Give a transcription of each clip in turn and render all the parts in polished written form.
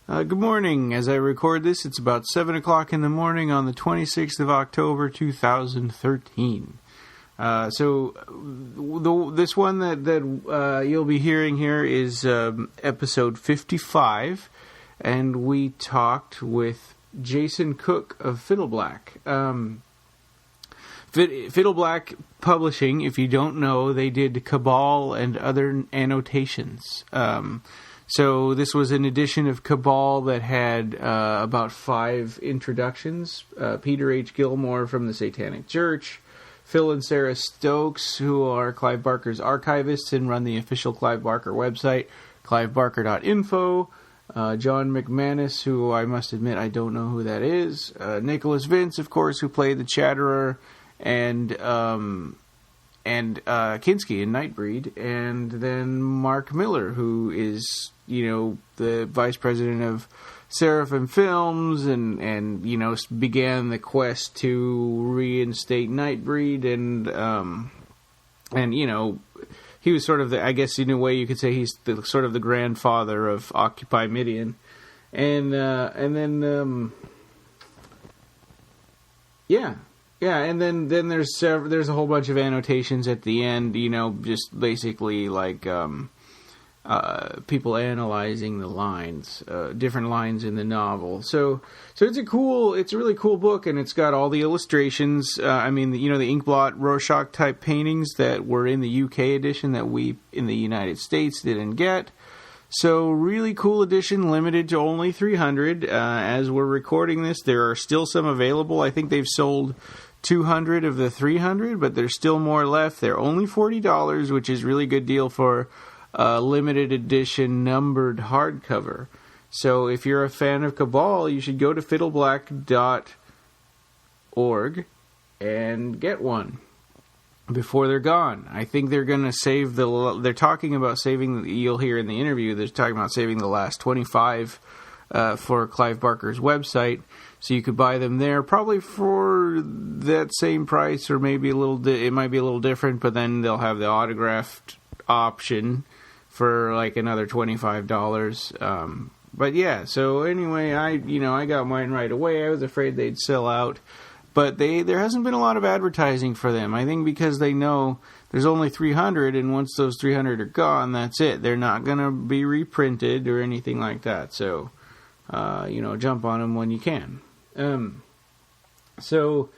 Good morning. As I record this, it's about 7 o'clock in the morning on the 26th of October, 2013. This one that you'll be hearing here is episode 55, and we talked with Jason Cook of Flddleblack. Fiddleblack Publishing, if you don't know, they did Cabal and other annotations. So this was an edition of Cabal that had about 5 introductions. Peter H. Gilmore from the Satanic Church, Phil and Sarah Stokes, who are Clive Barker's archivists and run the official Clive Barker website, clivebarker.info. John McManus, who I must admit I don't know who that is. Nicholas Vince, of course, who played the Chatterer, and Kinski in Nightbreed, and then Mark Miller, who is, the vice president of Seraphim Films, and began the quest to reinstate Nightbreed, and he was sort of the, I guess in a way you could say he's the sort of the grandfather of Occupy Midian, and then there's a whole bunch of annotations at the end, just basically like people analyzing the lines, different lines in the novel. So it's a really cool book, and it's got all the illustrations. The inkblot Rorschach type paintings that were in the UK edition that we in the United States didn't get. So really cool edition, limited to only 300. As we're recording this, there are still some available. I think they've sold 200 of the 300, but there's still more left. They're only $40, which is a really good deal for a limited edition numbered hardcover. So if you're a fan of Cabal, you should go to fiddleblack.org and get one before they're gone. I think they're going to save they're talking about saving, you'll hear in the interview, they're talking about saving the last 25 for Clive Barker's website. So you could buy them there, probably for that same price, or maybe it might be a little different, but then they'll have the autographed option for like another $25. But yeah, so anyway, I got mine right away. I was afraid they'd sell out, but there hasn't been a lot of advertising for them. I think because they know there's only 300, and once those 300 are gone, that's it. They're not going to be reprinted or anything like that. So, jump on them when you can. So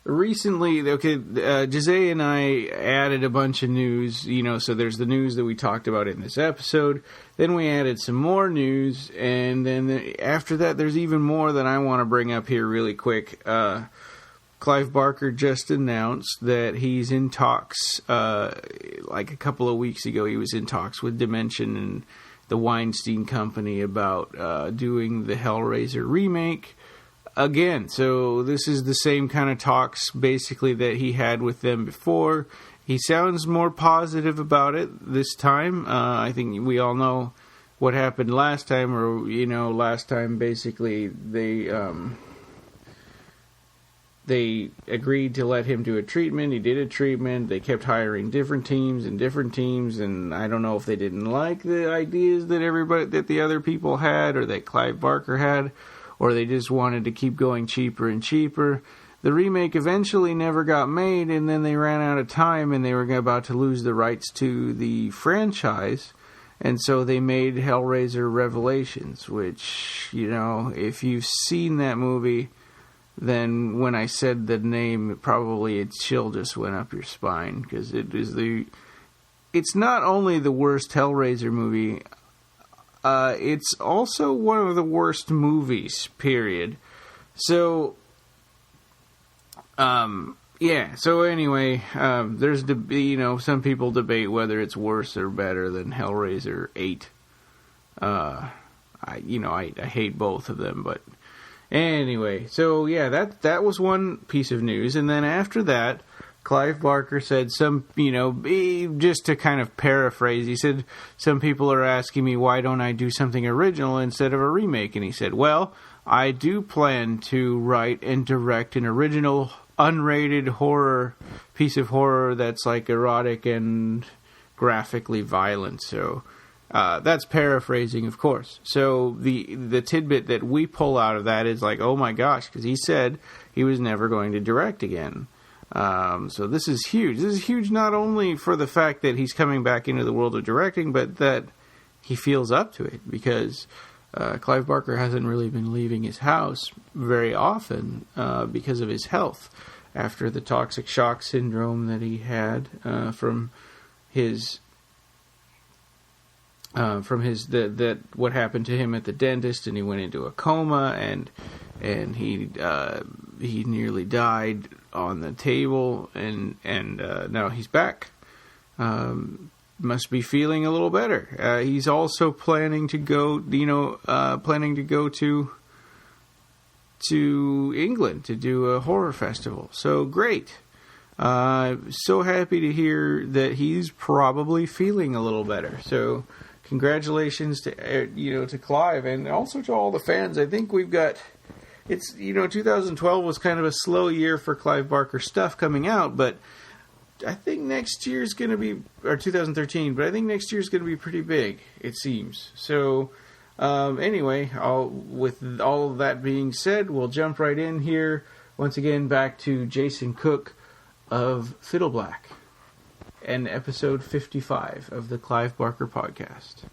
recently, Jose and I added a bunch of news, so there's the news that we talked about in this episode, then we added some more news, and then after that, there's even more that I want to bring up here really quick. Clive Barker just announced that he's in talks, like a couple of weeks ago, he was in talks with Dimension and the Weinstein Company about doing the Hellraiser remake again. So this is the same kind of talks basically that he had with them before. He sounds more positive about it this time. I think we all know what happened last time, or last time basically they agreed to let him do a treatment. He did a treatment. They kept hiring different teams, and I don't know if they didn't like the ideas that the other people had, or that Clive Barker had, or they just wanted to keep going cheaper and cheaper. The remake eventually never got made, and then they ran out of time, and they were about to lose the rights to the franchise, and so they made Hellraiser Revelations, which, if you've seen that movie, then when I said the name, probably a chill just went up your spine, because it's not only the worst Hellraiser movie, it's also one of the worst movies, period. So, so anyway, there's, some people debate whether it's worse or better than Hellraiser 8. I hate both of them, but anyway, so yeah, that was one piece of news, and then after that, Clive Barker said just to kind of paraphrase, he said, some people are asking me why don't I do something original instead of a remake, and he said, well, I do plan to write and direct an original unrated horror, piece of horror that's like erotic and graphically violent, so That's paraphrasing, of course. So the tidbit that we pull out of that is like, oh my gosh, because he said he was never going to direct again. So this is huge. This is huge not only for the fact that he's coming back into the world of directing, but that he feels up to it, because Clive Barker hasn't really been leaving his house very often because of his health after the toxic shock syndrome that he had from what happened to him at the dentist, and he went into a coma, and he nearly died on the table, and now he's back. Must be feeling a little better. He's also planning to go to England to do a horror festival. So great. So happy to hear that he's probably feeling a little better. So congratulations to Clive, and also to all the fans. I think we've got, 2012 was kind of a slow year for Clive Barker stuff coming out, but I think next year's going to be, or 2013, but I think next year's going to be pretty big, it seems. So anyway, with all of that being said, we'll jump right in here once again back to Jason Cook of Fiddleblack and episode 55 of the Clive Barker podcast.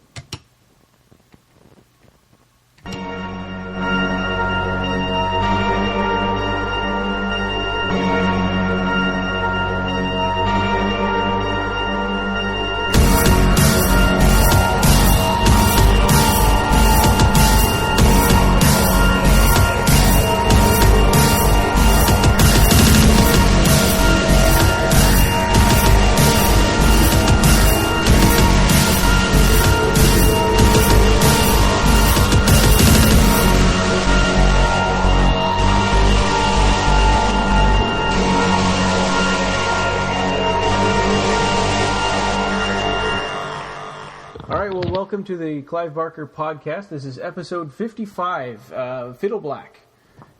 Welcome to the Clive Barker podcast. This is episode 55, Fiddleblack,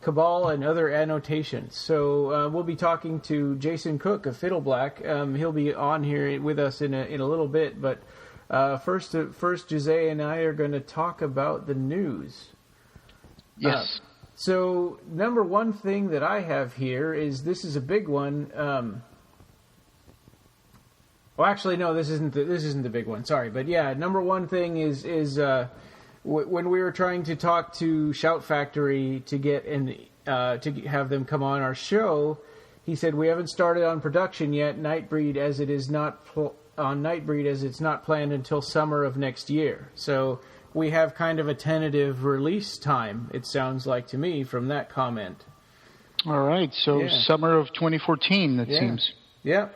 Cabal, and other annotations. So we'll be talking to Jason Cook of Fiddleblack. He'll be on here with us in a little bit, but first, Jose and I are going to talk about the news. Yes. So number one thing that I have here is, this is a big one. Well, actually, no, this isn't the big one. Sorry, but yeah, number one thing is when we were trying to talk to Shout Factory to get to have them come on our show, he said we haven't started on production yet. Nightbreed as it's not planned until summer of next year. So we have kind of a tentative release time. It sounds like to me from that comment. All right, so summer of 2014. It seems. Yeah.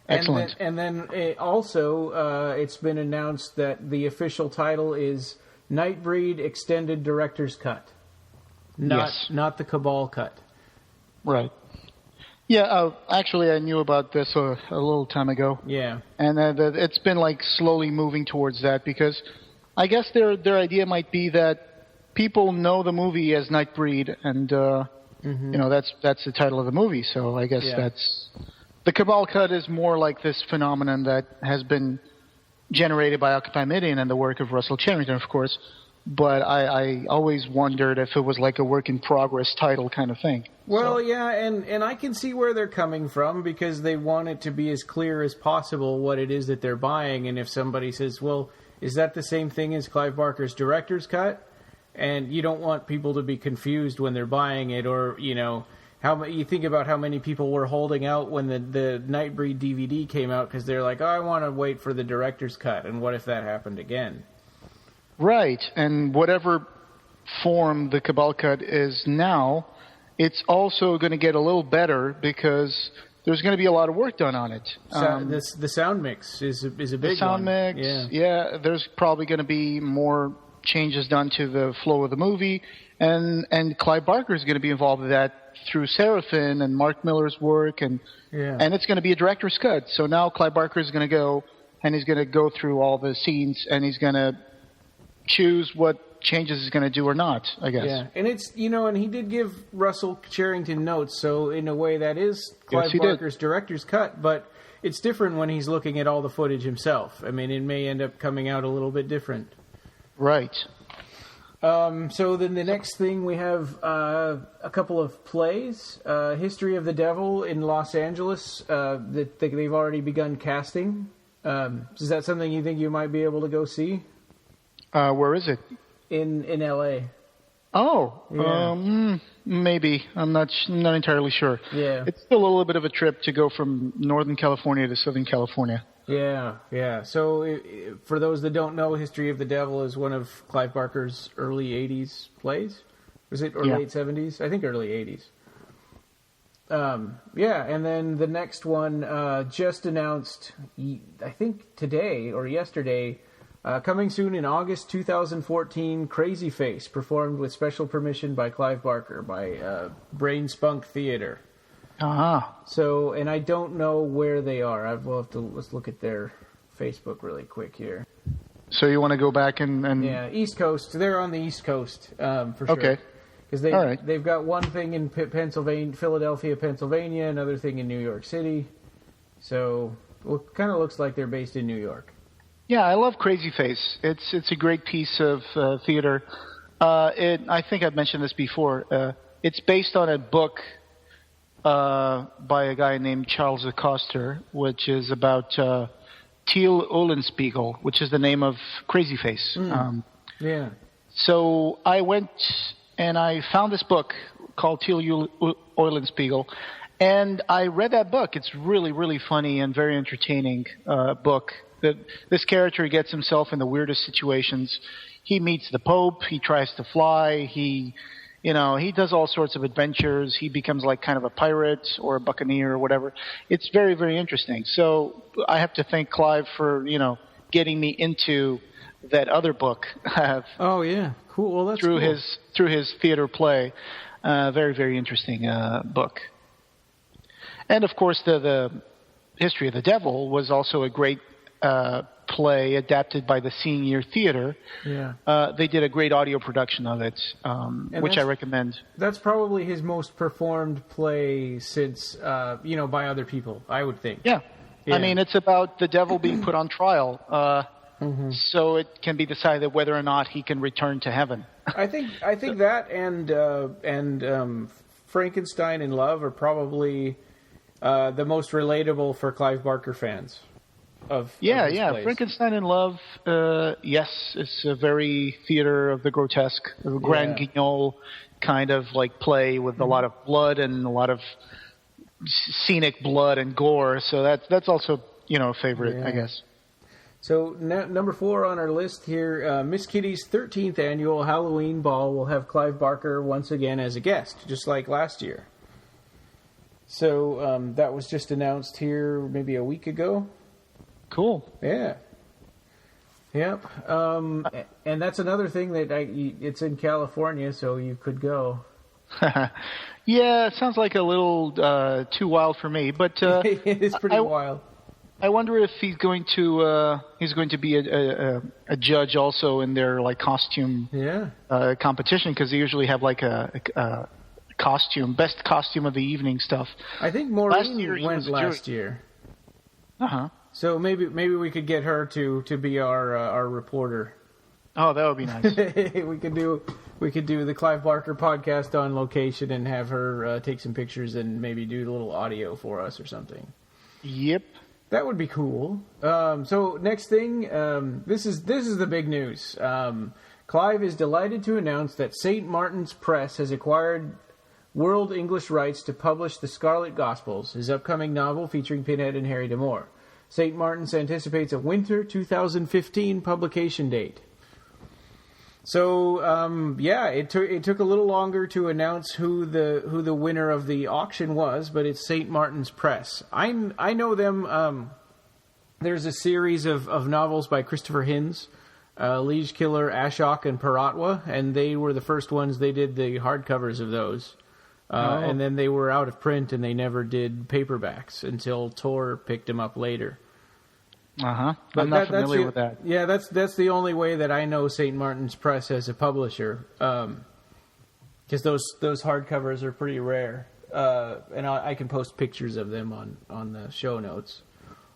Excellent. And then also, it's been announced that the official title is Nightbreed Extended Director's Cut, not the Cabal cut. Right. Yeah. Actually, I knew about this a little time ago. Yeah. And it's been like slowly moving towards that, because I guess their idea might be that people know the movie as Nightbreed, and that's the title of the movie. So I guess that's. The Cabal cut is more like this phenomenon that has been generated by Occupy Midian and the work of Russell Charrington, of course, but I always wondered if it was like a work-in-progress title kind of thing. Well, yeah, and I can see where they're coming from, because they want it to be as clear as possible what it is that they're buying, and if somebody says, well, is that the same thing as Clive Barker's director's cut? And you don't want people to be confused when they're buying it, or, how you think about how many people were holding out when the Nightbreed DVD came out, because they're like, oh, I want to wait for the director's cut, and what if that happened again? Right, and whatever form the Cabal cut is now, it's also going to get a little better, because there's going to be a lot of work done on it. The sound mix is a big one. The sound mix, yeah, there's probably going to be more changes done to the flow of the movie, and Clive Barker is going to be involved in that through Seraphin and Mark Miller's work, and it's going to be a director's cut. So now Clive Barker is going to go, and he's going to go through all the scenes, and he's going to choose what changes he's going to do or not, I guess. Yeah, and it's, and he did give Russell Charrington notes, so in a way that is Clive Barker's director's cut, but it's different when he's looking at all the footage himself. I mean, it may end up coming out a little bit different. Right. So then the next thing we have a couple of plays. History of the Devil in Los Angeles that they've already begun casting. Is that something you think you might be able to go see? Where is it? In L.A. Oh, Yeah. Maybe. I'm not entirely sure. Yeah. It's still a little bit of a trip to go from Northern California to Southern California. Yeah. So for those that don't know, History of the Devil is one of Clive Barker's early 80s plays. Was it? Or late 70s? I think early 80s. And then the next one just announced, I think today or yesterday, coming soon in August 2014, Crazy Face, performed with special permission by Clive Barker by Brain Spunk Theater. So, and I don't know where they are. Let's look at their Facebook really quick here. So you want to go back and... Yeah, East Coast. They're on the East Coast, for sure. Okay. Because they've got one thing in Philadelphia, Pennsylvania, another thing in New York City. So, it kind of looks like they're based in New York. Yeah, I love Crazy Face. It's a great piece of theater. I think I've mentioned this before. It's based on a book by a guy named Charles Acoster, which is about Till Eulenspiegel, which is the name of Crazy Face. Yeah. So I went and I found this book called Till Eulenspiegel, and I read that book. It's really, really funny and very entertaining book. This character gets himself in the weirdest situations. He meets the Pope. He tries to fly. He does all sorts of adventures. He becomes like kind of a pirate or a buccaneer or whatever. It's very, very interesting. So I have to thank Clive for, getting me into that other book. Oh yeah, cool. Well, that's through cool. through his theater play. Very, very interesting book. And of course, the History of the Devil was also a great play adapted by the Senior Theater. Yeah. They did a great audio production of it, which I recommend. That's probably his most performed play since, by other people, I would think. Yeah. I mean, it's about the devil being put on trial, so it can be decided whether or not he can return to heaven. I think that and Frankenstein in Love are probably the most relatable for Clive Barker fans. Of his plays. Frankenstein in Love, yes, it's a very theater of the grotesque, a grand guignol kind of like play with a lot of blood and a lot of scenic blood and gore. So that's also a favorite, I guess. So number 4 on our list here, Miss Kitty's 13th annual Halloween ball will have Clive Barker once again as a guest, just like last year. So that was just announced here maybe a week ago. Cool. Yeah. Yep. And that's another thing that it's in California, so you could go. Yeah, it sounds like a little too wild for me, but it is pretty wild. I wonder if he's going to be a judge also in their like costume competition, because they usually have like a best costume of the evening stuff. I think Maureen went last year. So maybe we could get her to be our reporter. Oh, that would be nice. we could do the Clive Barker podcast on location and have her take some pictures and maybe do a little audio for us or something. Yep, that would be cool. So next thing, this is the big news. Clive is delighted to announce that St. Martin's Press has acquired world English rights to publish The Scarlet Gospels, his upcoming novel featuring Pinhead and Harry D'Amour. St. Martin's anticipates a winter 2015 publication date. So, it took a little longer to announce who the winner of the auction was, but it's St. Martin's Press. I know them. There's a series of novels by Christopher Hinz, Liege Killer, Ashok, and Paratwa, and they were the first ones. They did the hardcovers of those. And then they were out of print, and they never did paperbacks until Tor picked them up later. I'm not familiar with that. Yeah, that's the only way that I know St. Martin's Press as a publisher, because those hardcovers are pretty rare, and I can post pictures of them on the show notes.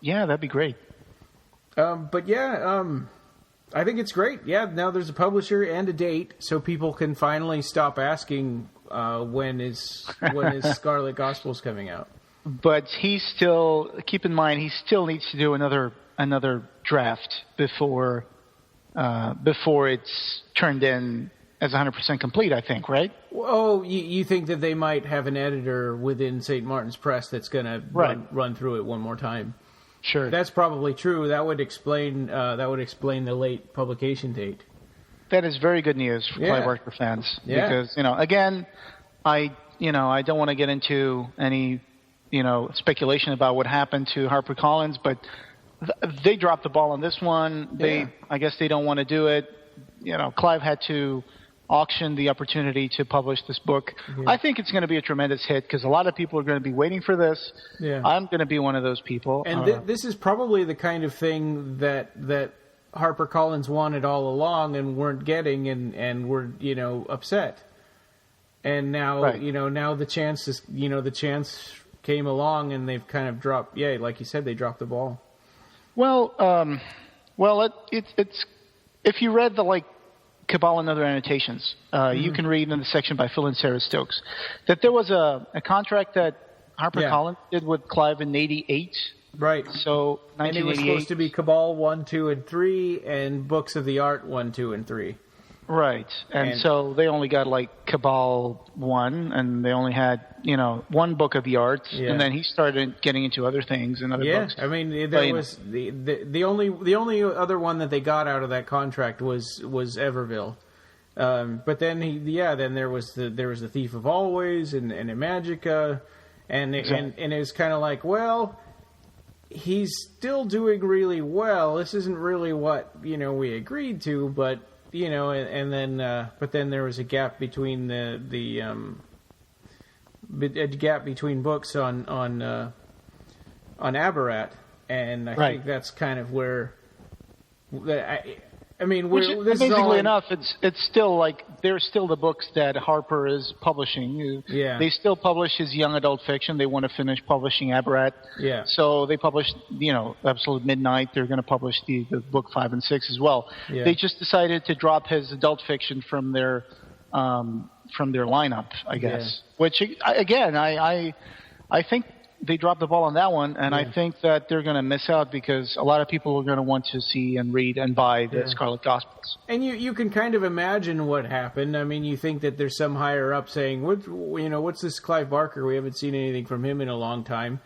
yeah, that'd be great. But yeah, I think it's great. Yeah, now there's a publisher and a date, so people can finally stop asking when is Scarlet Gospels coming out. But keep in mind, he still needs to do another draft before it's turned in as 100% complete, I think, right? Oh, you think that they might have an editor within St. Martin's Press that's going to run through it one more time? Sure. That's probably true. That would explain the late publication date. That is very good news for Clive Barker fans. Yeah. Because, again, I don't want to get into any, speculation about what happened to HarperCollins, but they dropped the ball on this one. I guess they don't want to do it. Clive had to auction the opportunity to publish this book. Yeah. I think it's going to be a tremendous hit because a lot of people are going to be waiting for this. Yeah. I'm going to be one of those people. And this is probably the kind of thing that HarperCollins wanted all along and weren't getting and were, upset. And now, now the chance came along and they've kind of dropped, like you said, they dropped the ball. Well, it's if you read the Cabal and other annotations, you can read in the section by Phil and Sarah Stokes that there was a contract that HarperCollins did with Clive in '88. Right. So 1988. And it was supposed to be Cabal 1, 2, and 3, and Books of the Art 1, 2, and 3. Right. And so they only got Cabal 1, and they only had, one book of the arts, and then he started getting into other things and other books. Yeah, I mean, there was the only other one that they got out of that contract was Everville. But then then there was the Thief of Always and Imagica, and it was kind of like, well, he's still doing really well. This isn't really what we agreed to, but. And then, but then there was a gap between a gap between books on Abarat, and I think that's kind of where. Amazingly enough, it's still they're still the books that Harper is publishing. Yeah. They still publish his young adult fiction. They want to finish publishing Abarat. Yeah. So they published, Absolute Midnight. They're going to publish the book 5 and 6 as well. Yeah. They just decided to drop his adult fiction from their lineup, I guess. Yeah. Which again, I think they dropped the ball on that one, and I think that they're going to miss out because a lot of people are going to want to see and read and buy the Scarlet Gospels. And you can kind of imagine what happened. I mean, you think that there's some higher up saying, what's this Clive Barker? We haven't seen anything from him in a long time.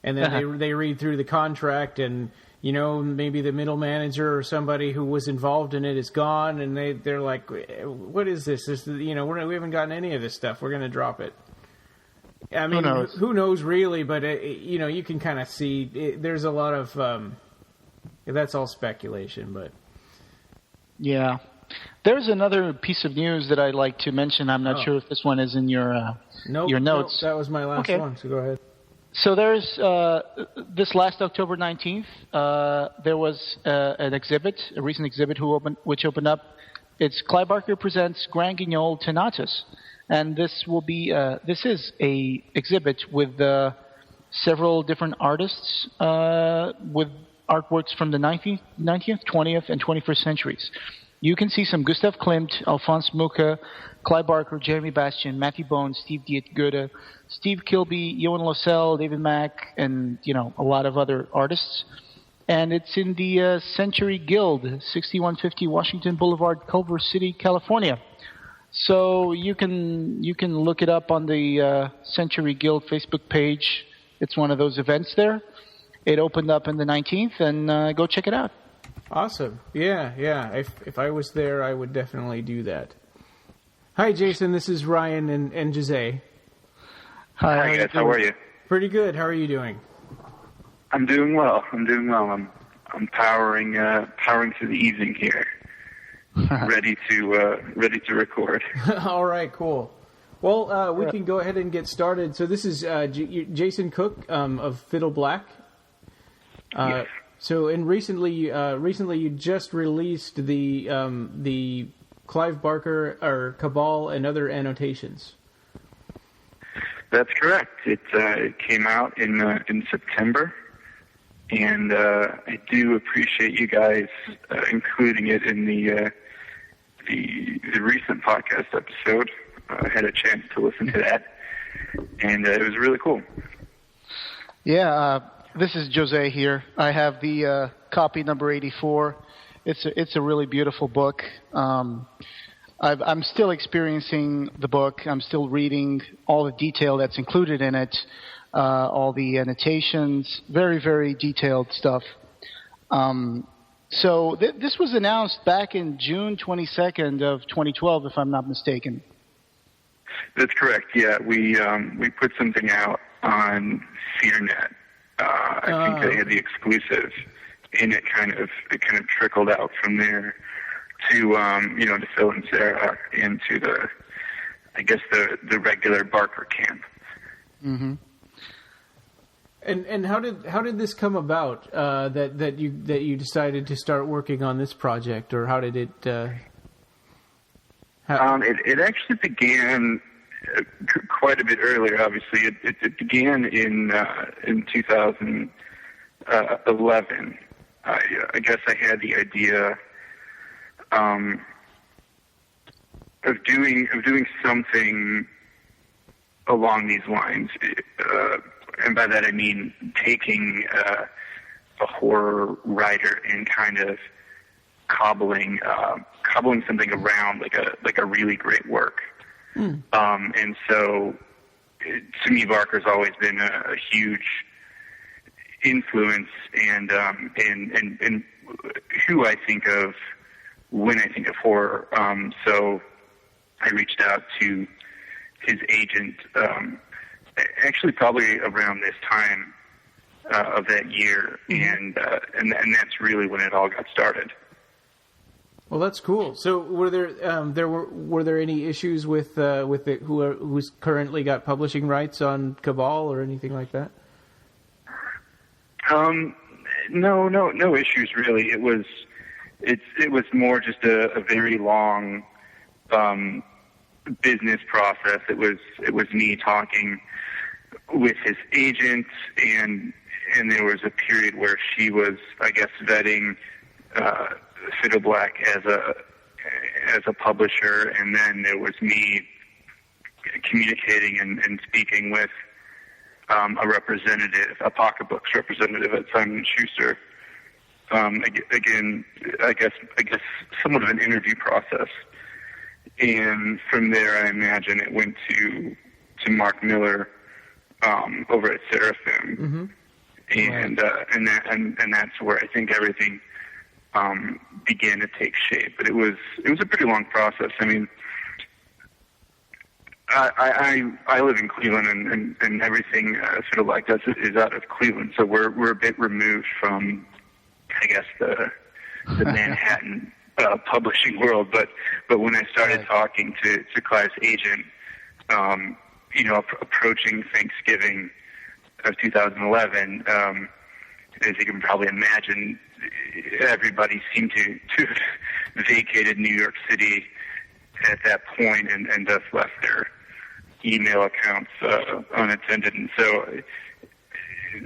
And then they read through the contract, and maybe the middle manager or somebody who was involved in it is gone, and they're like, what is this? We haven't gotten any of this stuff. We're going to drop it. I mean, who knows really, but, you can kind of see there's a lot of, that's all speculation, but. Yeah. There's another piece of news that I'd like to mention. I'm not sure if this one is in your notes. Nope, that was my last one, so go ahead. So there's, this last October 19th, there was an exhibit, a recent exhibit which opened up. It's Clive Barker Presents Grand Guignol Tenatus. And this is a exhibit with several different artists with artworks from the 19th, 20th, and 21st centuries. You can see some Gustav Klimt, Alphonse Mucha, Clive Barker, Jeremy Bastian, Matthew Bone, Steve Goethe, Steve Kilby, Johan Lossell, David Mack, and a lot of other artists. And it's in the Century Guild, 6150 Washington Boulevard, Culver City, California. So you can look it up on the Century Guild Facebook page. It's one of those events there. It opened up on the 19th, and go check it out. Awesome. Yeah. If I was there, I would definitely do that. Hi, Jason. This is Ryan and Jose. Hi, guys. How are you? Pretty good. How are you doing? I'm doing well. I'm powering through the evening here. ready to record. All right, cool. Well, we can go ahead and get started. So this is Jason Cook of Fiddleblack. Yes. So, and recently you just released the Clive Barker or Cabal and other annotations. That's correct. It came out in September, and I do appreciate you guys including it in the recent podcast episode. I had a chance to listen to that, and it was really cool. Yeah, this is Jose here. I have the copy number 84. It's a really beautiful book. I'm still experiencing the book. I'm still reading all the detail that's included in it, all the annotations, very, very detailed stuff. So this was announced back in June 22nd of 2012, if I'm not mistaken. That's correct. Yeah, we put something out on FearNet. I think they had the exclusive, and it kind of trickled out from there to to Phil and Sarah and to the regular Barker camp. Mm-hmm. And how did this come about? That you decided to start working on this project, or how did it? It actually began quite a bit earlier. Obviously, it began in 2011. I guess I had the idea of doing something along these lines, and by that I mean taking a horror writer and kind of cobbling something around like a really great work. And so, to me, Barker's always been a huge influence and who I think of when I think of horror. So I reached out to his agent, actually probably around this time of that year, and that's really when it all got started. Well, that's cool. So, were there any issues with who's currently got publishing rights on Cabal or anything like that? No issues really. It was more just a very long business process. It was me talking with his agent, and there was a period where she was, I guess, vetting Fiddleblack as a publisher, and then there was me communicating and speaking with a representative, a pocketbooks representative at Simon & Schuster. Again, I guess somewhat of an interview process, and from there, I imagine it went to Mark Miller over at Seraphim, and that's where I think everything began to take shape. But it was a pretty long process. I mean, I live in Cleveland, and everything Fiddleblack does is out of Cleveland, so we're a bit removed from, I guess, the Manhattan publishing world. But when I started talking to Clive's agent, approaching Thanksgiving of 2011, as you can probably imagine, everybody seemed to have vacated New York City at that point and thus left their email accounts unattended. And so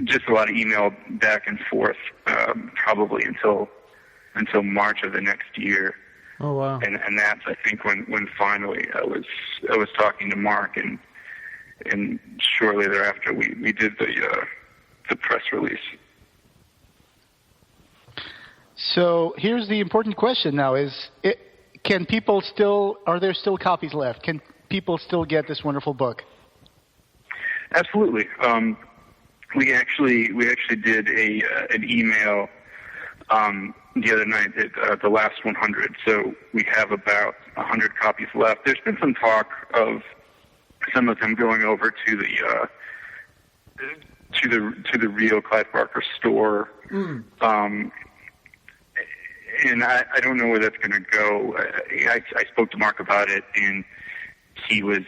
just a lot of email back and forth, probably until March of the next year. Oh wow! And that's, I think, when finally I was talking to Mark, and shortly thereafter we did the press release. So here's the important question now: are there still copies left? Can people still get this wonderful book? Absolutely. We actually did an email the other night, the last 100. So we have about 100 copies left. There's been some talk of some of them going over to the real Clive Barker store. And I don't know where that's going to go. I spoke to Mark about it, and he was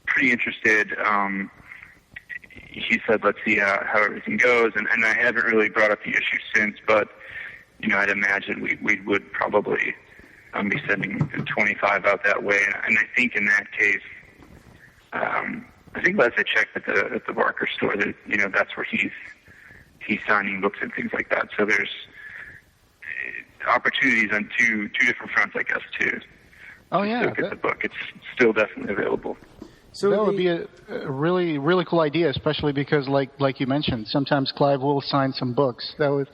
pretty interested. He said, let's see how everything goes. And I haven't really brought up the issue since, but, I'd imagine we would probably be sending 25 out that way. And I think in that case, I think last I checked at the Barker store, that, that's where he's he's signing books and things like that. So there's opportunities on two different fronts, I guess, too. Oh yeah, look at the book. It's still definitely available. So that would be a really, really cool idea, especially because, like you mentioned, sometimes Clive will sign some books. That would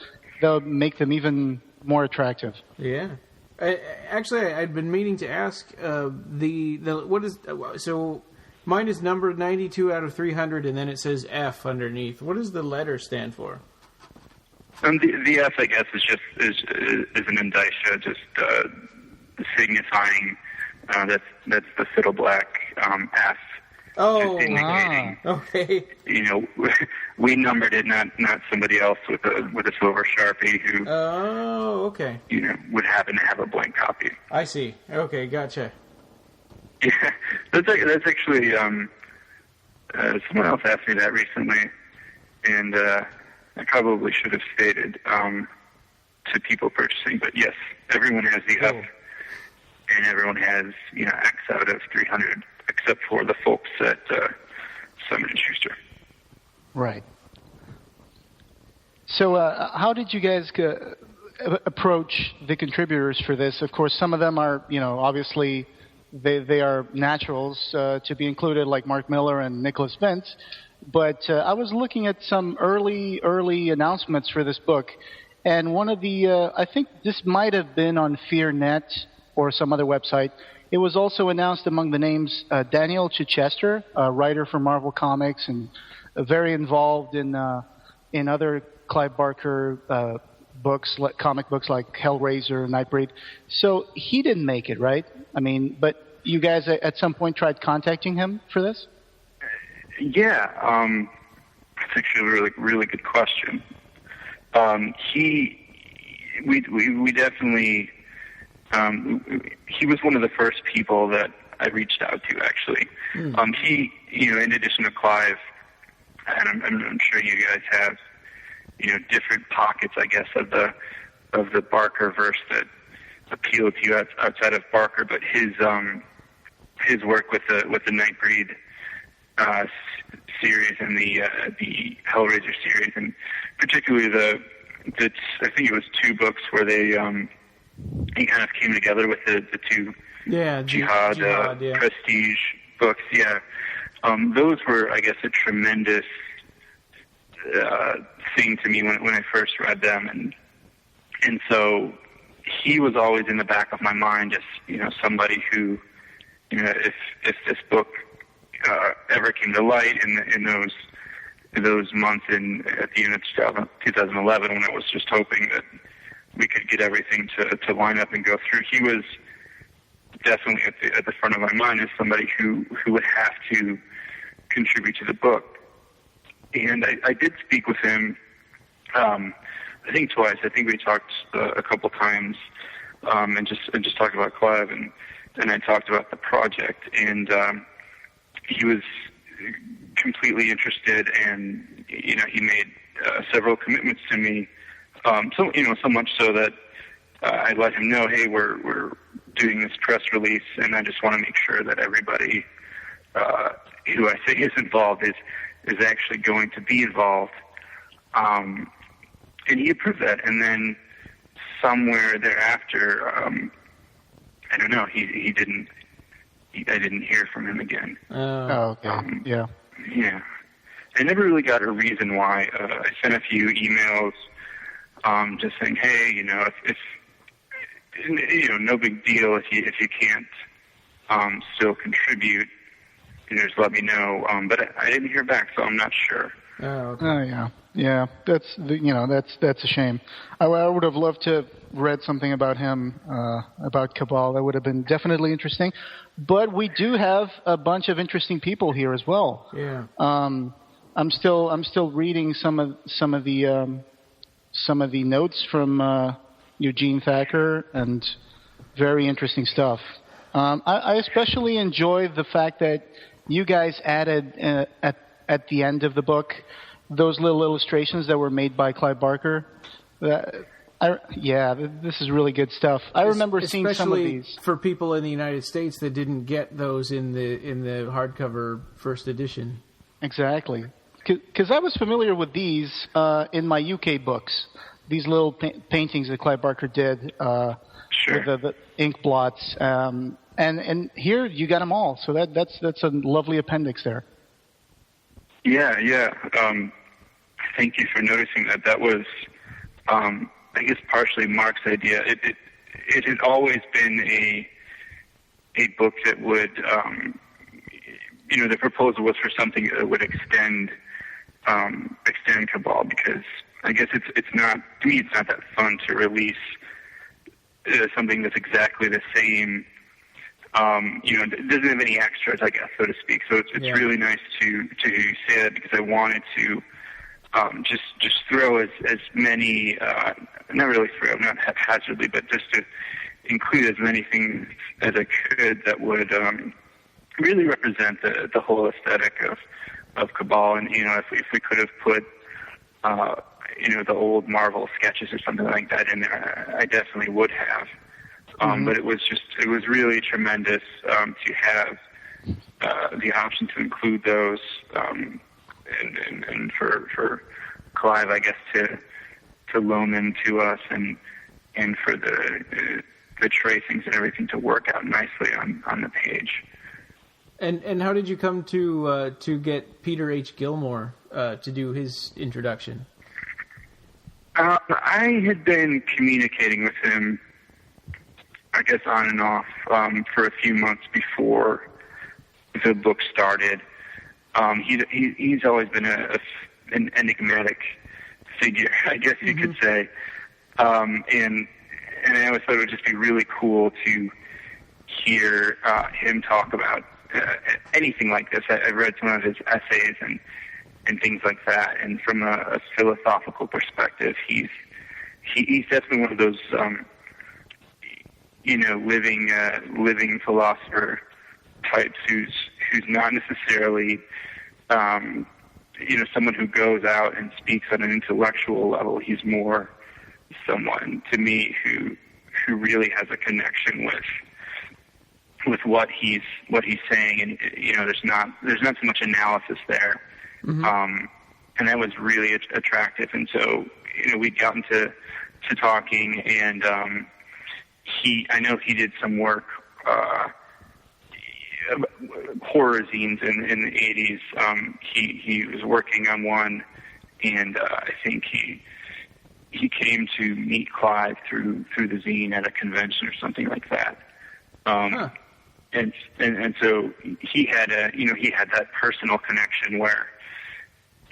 make them even more attractive. Yeah. I'd been meaning to ask what is so. Mine is numbered 92 out of 300, and then it says F underneath. What does the letter stand for? The F, I guess, is an indicia, just signifying that's the Fiddleblack F. Oh, indicating, okay. We numbered it, not somebody else with a silver Sharpie who. Oh, okay. Would happen to have a blank copy. I see. Okay, gotcha. Yeah, that's actually someone else asked me that recently, and I probably should have stated to people purchasing. But yes, everyone has the F, and everyone has X out of 300. Except for the folks at Simon & Schuster. Right. So how did you guys approach the contributors for this? Of course, some of them are, obviously they are naturals to be included, like Mark Miller and Nicholas Vince. But I was looking at some early announcements for this book, and one of the, I think this might have been on FearNet or some other website. It was also announced among the names Daniel Chichester, a writer for Marvel Comics and very involved in other Clive Barker books, comic books like Hellraiser, Nightbreed. So he didn't make it, right? I mean, but you guys at some point tried contacting him for this? Yeah, that's actually a really, really good question. We definitely. He was one of the first people that I reached out to, actually. He, in addition to Clive, and I'm sure you guys have, different pockets, I guess, of the Barker verse that appeal to you outside of Barker, but his work with the Nightbreed series and the Hellraiser series, and particularly I think it was 2 books where he kind of came together with the 2 Jihad prestige books. Yeah, those were, I guess, a tremendous thing to me when I first read them, and so he was always in the back of my mind, just somebody who, if this book ever came to light in those months at the end of 2011, when I was just hoping that we could get everything to line up and go through. He was definitely at the front of my mind as somebody who would have to contribute to the book. And I did speak with him, I think twice. I think we talked a couple times, and just talked about Clive, and I talked about the project. And he was completely interested, and he made several commitments to me. So much so that I let him know, hey, we're doing this press release, and I just want to make sure that everybody who I say is involved is actually going to be involved. And he approved that. And then somewhere thereafter, I don't know, he didn't. I didn't hear from him again. Oh, okay. Yeah. Yeah. I never really got a reason why. I sent a few emails. Just saying, hey, if no big deal if you can't still contribute, just let me know. But I didn't hear back, so I'm not sure. Oh, okay. Oh yeah. That's a shame. I would have loved to have read something about him, about Cabal. That would have been definitely interesting. But we do have a bunch of interesting people here as well. Yeah. I'm still reading some of the notes from Eugene Thacker, and very interesting stuff. I especially enjoy the fact that you guys added at the end of the book those little illustrations that were made by Clive Barker. This is really good stuff. I remember seeing some of these. Especially for people in the United States that didn't get those in the hardcover first edition. Exactly. Because I was familiar with these in my UK books, these little paintings that Clive Barker did Sure. with the ink blots. And here you got them all. So that's a lovely appendix there. Yeah. Thank you for noticing that. That was, I guess, partially Mark's idea. It had always been a book that would, the proposal was for something that would extend Cabal, because I guess it's not, to me, it's not that fun to release something that's exactly the same. It doesn't have any extras, I guess, so to speak. So it's really nice to say that, because I wanted to just throw as many, not really throw, not haphazardly, but just to include as many things as I could that would really represent the whole aesthetic of Cabal. And if we could have put the old Marvel sketches or something like that in there, I definitely would have. But it was really tremendous to have the option to include those, and for Clive, I guess, to loan them to us, and for the tracings and everything to work out nicely on the page. And how did you come to get Peter H. Gilmore to do his introduction? I had been communicating with him, I guess, on and off for a few months before the book started. He's always been an enigmatic figure, I guess you could say. And I always thought it would just be really cool to hear him talk about anything like this. I read some of his essays and things like that, and from a philosophical perspective, he's definitely one of those living philosopher types who's not necessarily someone who goes out and speaks on an intellectual level. He's more someone, to me, who really has a connection with what he's saying, and there's not so much analysis there. And that was really attractive. And so we'd gotten to talking, and I know he did some work, horror zines in the 80s. He was working on one, and I think he came to meet Clive through the zine at a convention or something like that. And so he had that personal connection where,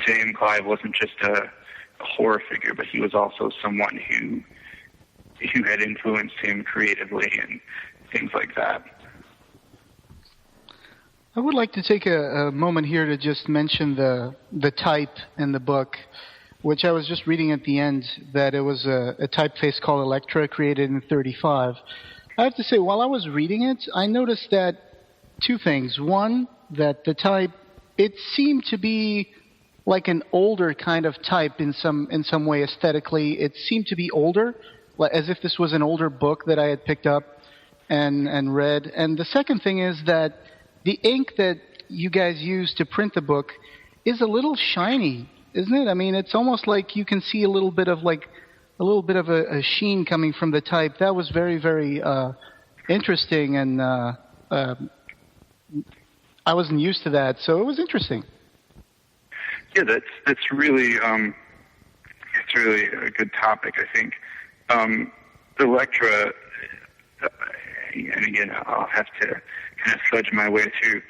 to him, Clive wasn't just a horror figure, but he was also someone who had influenced him creatively and things like that. I would like to take a moment here to just mention the type in the book, which I was just reading at the end, that it was a typeface called Electra, created in 1935. I have to say, while I was reading it, I noticed that two things. One, that the type, it seemed to be like an older kind of type in some way aesthetically. It seemed to be older, as if this was an older book that I had picked up and read. And the second thing is that the ink that you guys use to print the book is a little shiny, isn't it? I mean, it's almost like you can see a little bit of a sheen coming from the type. That was very, very interesting, and I wasn't used to that, so it was interesting. Yeah, that's really it's really a good topic, I think. Electra, and again, I'll have to kind of sludge my way through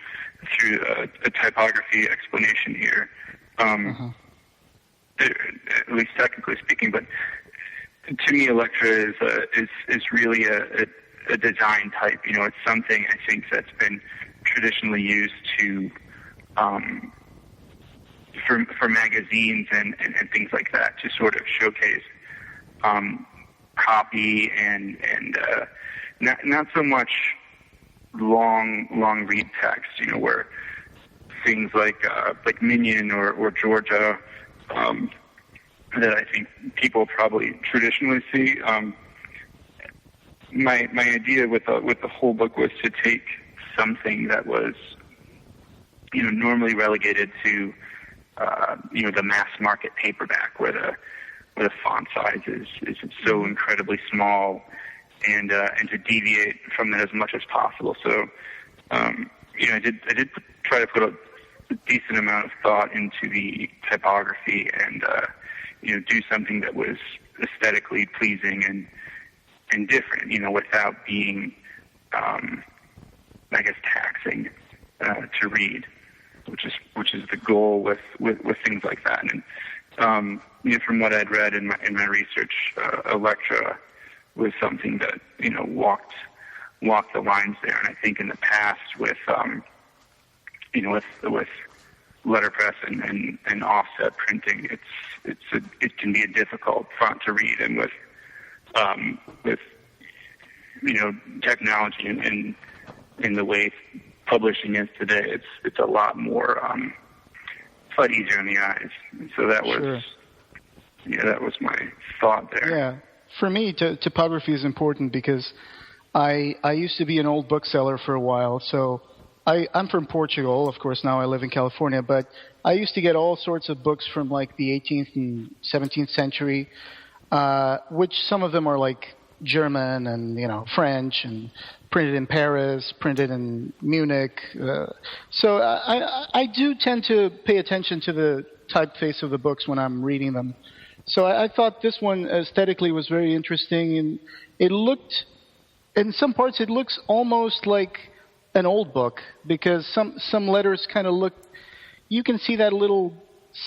a typography explanation here. At least technically speaking, but to me, Electra is really a design type. It's something, I think, that's been traditionally used to for magazines and things like that, to sort of showcase copy and not so much long read text. Where things like Minion or Georgia, that I think people probably traditionally see. My idea with the whole book was to take something that was normally relegated to the mass market paperback where the font size is so incredibly small, and to deviate from that as much as possible. So, I did try to put a decent amount of thought into the typography and, do something that was aesthetically pleasing and different, without being, taxing to read, which is the goal with things like that. And from what I'd read in my research, Electra was something that walked the lines there. And I think in the past with with letterpress and offset printing, it can be a difficult font to read, and with technology and in the way publishing is today, it's a lot more it's a lot easier on the eyes. And so that was that was my thought there. Yeah, for me, typography is important because I used to be an old bookseller for a while, so. I'm from Portugal, of course. Now I live in California, but I used to get all sorts of books from like the 18th and 17th century, which some of them are like German and French and printed in Paris, printed in Munich. So I do tend to pay attention to the typeface of the books when I'm reading them. So I thought this one aesthetically was very interesting, and it looked, in some parts, it looks almost like an old book, because some letters kind of look, you can see that little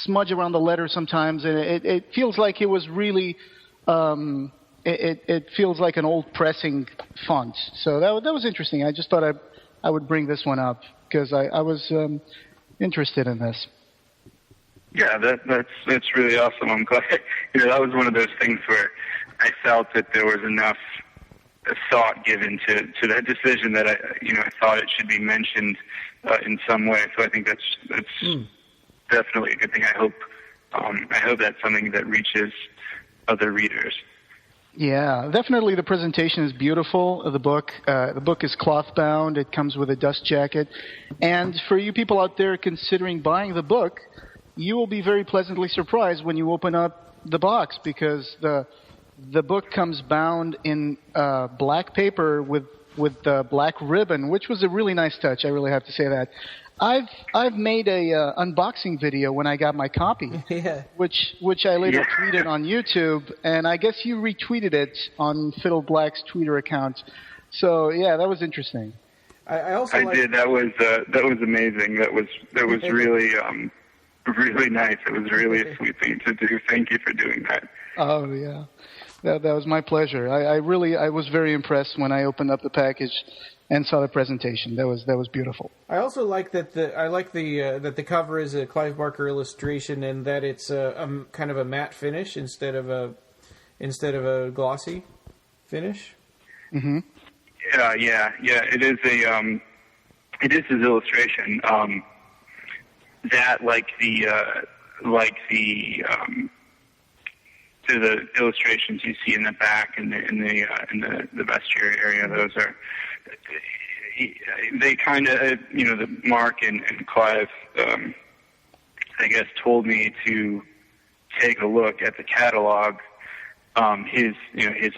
smudge around the letter sometimes, and it feels like it was really, it feels like an old pressing font. So that was interesting. I just thought I would bring this one up because I was interested in this. Yeah, that's really awesome. I'm glad. That was one of those things where I felt that there was enough thought given to that decision that I thought it should be mentioned in some way. So I think that's definitely a good thing. I hope that's something that reaches other readers. Yeah, definitely. The presentation is beautiful of the book. The book is cloth bound. It comes with a dust jacket. And for you people out there considering buying the book, you will be very pleasantly surprised when you open up the box, because the book comes bound in black paper with black ribbon, which was a really nice touch. I really have to say that. I've made a unboxing video when I got my copy, which I later tweeted on YouTube, and I guess you retweeted it on Fiddleblack's Twitter account. So yeah, that was interesting. I did. That was amazing. That was really really nice. It was really a sweet thing to do. Thank you for doing that. Oh yeah. That was my pleasure. I was very impressed when I opened up the package and saw the presentation. That was beautiful. I also like that the cover is a Clive Barker illustration, and that it's a kind of a matte finish instead of a glossy finish. Mm-hmm. Yeah. It is his illustration. That the illustrations you see in the back in the vestiary area, those are they kind of the Mark and Clive I guess told me to take a look at the catalog, his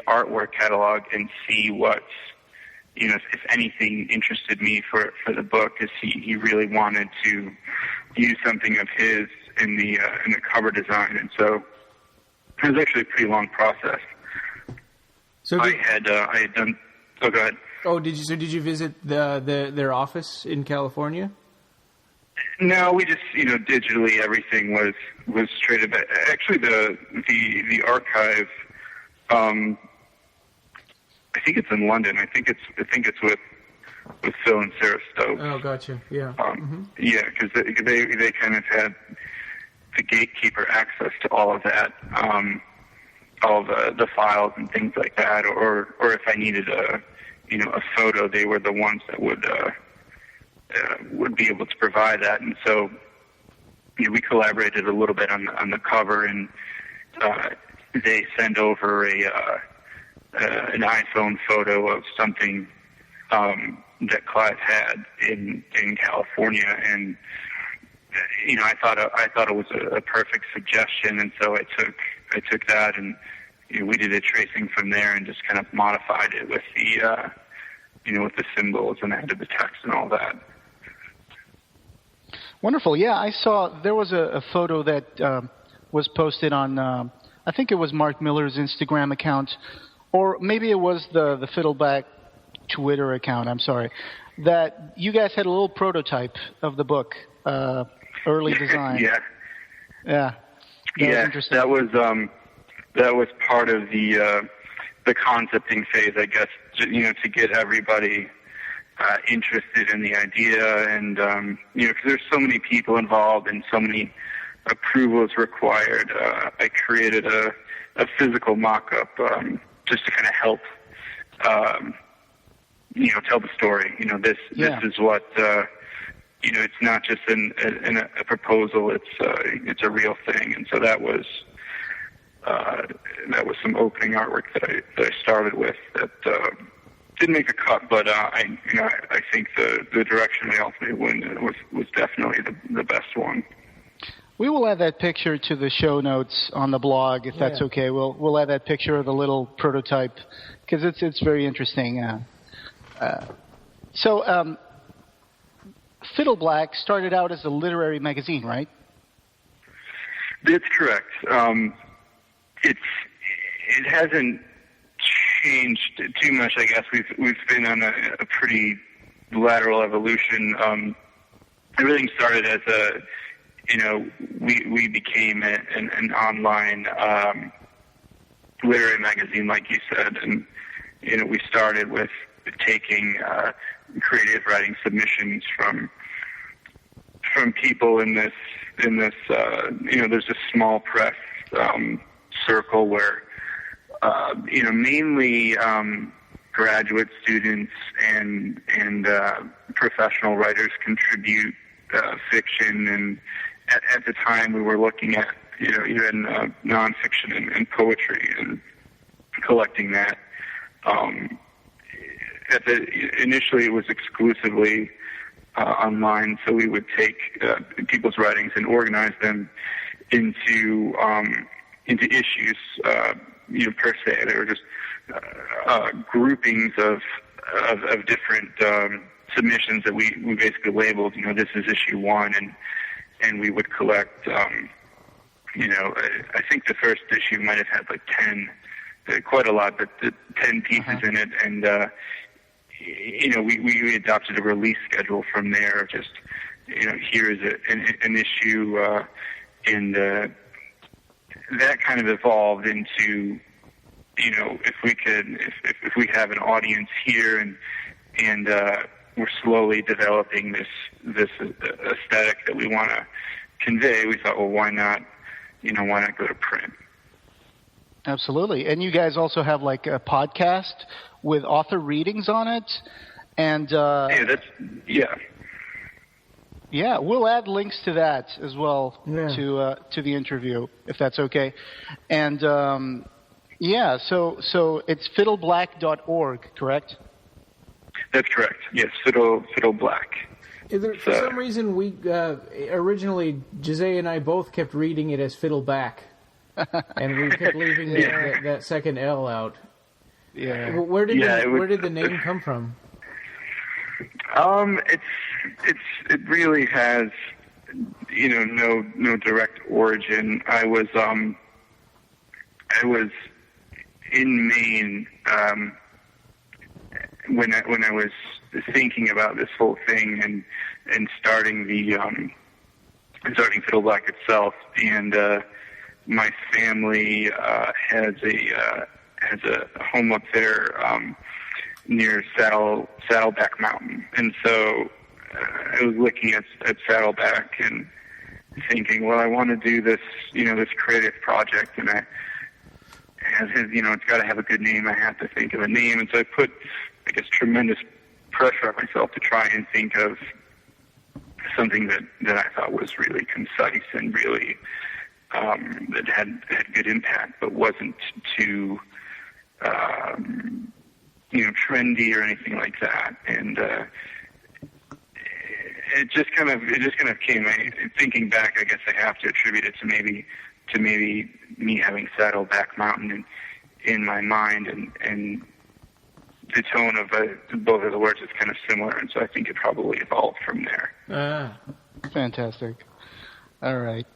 artwork catalog, and see what's if anything interested me for the book, because he really wanted to use something of his in the cover design. And so it was actually a pretty long process. So I had done. Oh, go ahead. Oh, did you visit their office in California? No, we just digitally everything was straight up. Actually, the archive. I think it's in London. I think it's with Phil and Sarah Stokes. Oh, gotcha. Yeah. Yeah, because they kind of had the gatekeeper access to all of that, all the files and things like that. Or if I needed a photo, they were the ones that would be able to provide that. And so we collaborated a little bit on the cover, and they sent over an iPhone photo of something that Clive had in California, and I thought it was a perfect suggestion, and so I took that, and we did a tracing from there, and just kind of modified it with the with the symbols, and added the text and all that. Wonderful. Yeah, I saw there was a photo that was posted on, I think it was Mark Miller's Instagram account, or maybe it was the Fiddleblack Twitter account, I'm sorry, that you guys had a little prototype of the book, early design. Yeah. That was interesting. That was part of the concepting phase, I guess, to get everybody interested in the idea, and because there's so many people involved and so many approvals required. I created a physical mock-up just to kind of help tell the story. This is what it's not just a proposal. It's a real thing, and so that was some opening artwork that I started with that didn't make a cut, but I think the direction we ultimately went was definitely the best one. We will add that picture to the show notes on the blog, if that's okay. We'll add that picture of the little prototype because it's very interesting. So Fiddleblack started out as a literary magazine, right? That's correct. It hasn't changed too much, I guess. We've been on a pretty lateral evolution. Everything started as we became an online literary magazine, like you said, and we started with taking creative writing submissions from people in this there's a small press circle where mainly graduate students and professional writers contribute fiction, and at the time we were looking at even nonfiction and poetry and collecting that. Initially it was exclusively online, so we would take people's writings and organize them into issues. Per se, they were just groupings of different submissions that we basically labeled. This is issue 1, and we would collect. I think the first issue might have had like 10, quite a lot, but 10 pieces in it, and we adopted a release schedule from there. Just here is an issue, and that kind of evolved into, if we have an audience here and we're slowly developing this aesthetic that we want to convey, we thought, well, why not go to print? Absolutely. And you guys also have like a podcast with author readings on it, and Yeah, we'll add links to that as well to the interview, if that's okay. And so it's fiddleblack.org, correct? That's correct. Yes, Fiddleblack. For some reason, we originally Jose and I both kept reading it as Fiddleback, and we kept leaving that second L out. Yeah. Where did the name come from? It really has, no direct origin. I was in Maine when I was thinking about this whole thing and starting Fiddleback itself, and my family has a home up there near Saddleback Mountain, and so I was looking at Saddleback and thinking, well, I want to do this, this creative project, and it's got to have a good name. I have to think of a name, and so I put, I guess, tremendous pressure on myself to try and think of something that I thought was really concise and really that had good impact, but wasn't too trendy or anything like that. And it just kind of came. Thinking back, I guess I have to attribute it to maybe me having saddled Back Mountain in my mind, and the tone of both of the words is kind of similar, and so I think it probably evolved from there. Fantastic. All right.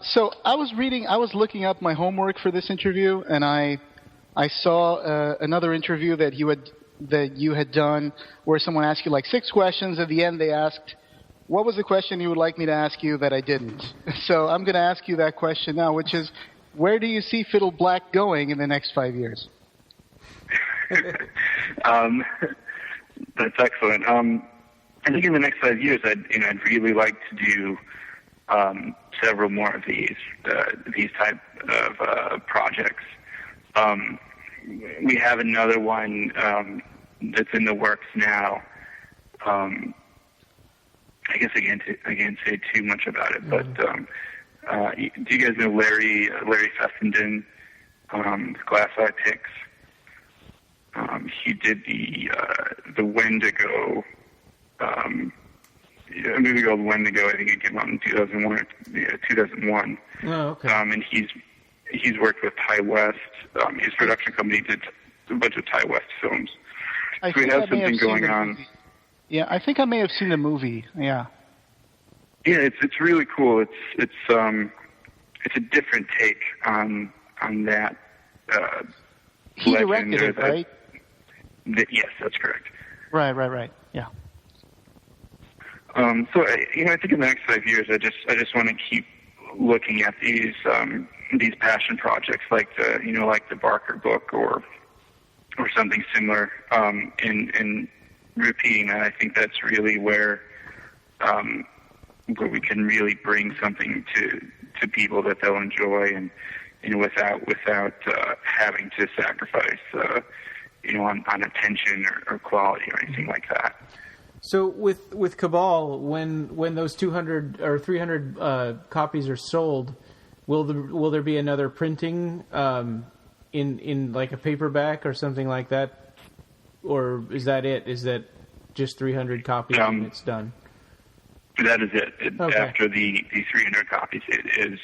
So I was looking up my homework for this interview, and I saw another interview that you had done where someone asked you like 6 questions. At the end, they asked, "What was the question you would like me to ask you that I didn't?" So I'm going to ask you that question now, which is, where do you see Fiddleblack going in the next 5 years? That's excellent. I think in the next 5 years, I'd really like to do several more of these type of projects. We have another one that's in the works now. I guess I can't say too much about it, but do you guys know Larry Fessenden, Glass Eye Picks? He did the Wendigo, a movie called Wendigo. I think it came out in 2001. Oh, okay. And he's worked with Ty West. His production company did a bunch of Ty West films. So we have something going on. Yeah, I think I may have seen the movie. Yeah. Yeah, it's really cool. It's a different take on that. He directed it, right? Yes, that's correct. Right. Yeah. So I think in the next 5 years, I just want to keep looking at these passion projects like the Barker book or something similar, and repeating that. I think that's really where we can really bring something to people that they'll enjoy, and without having to sacrifice on attention or quality or anything like that. So with Cabal, when those 200 or 300 copies are sold, will there be another printing in like a paperback or something like that, or is that it? Is that just 300 copies and it's done? That is it. Okay. After the 300 copies, it is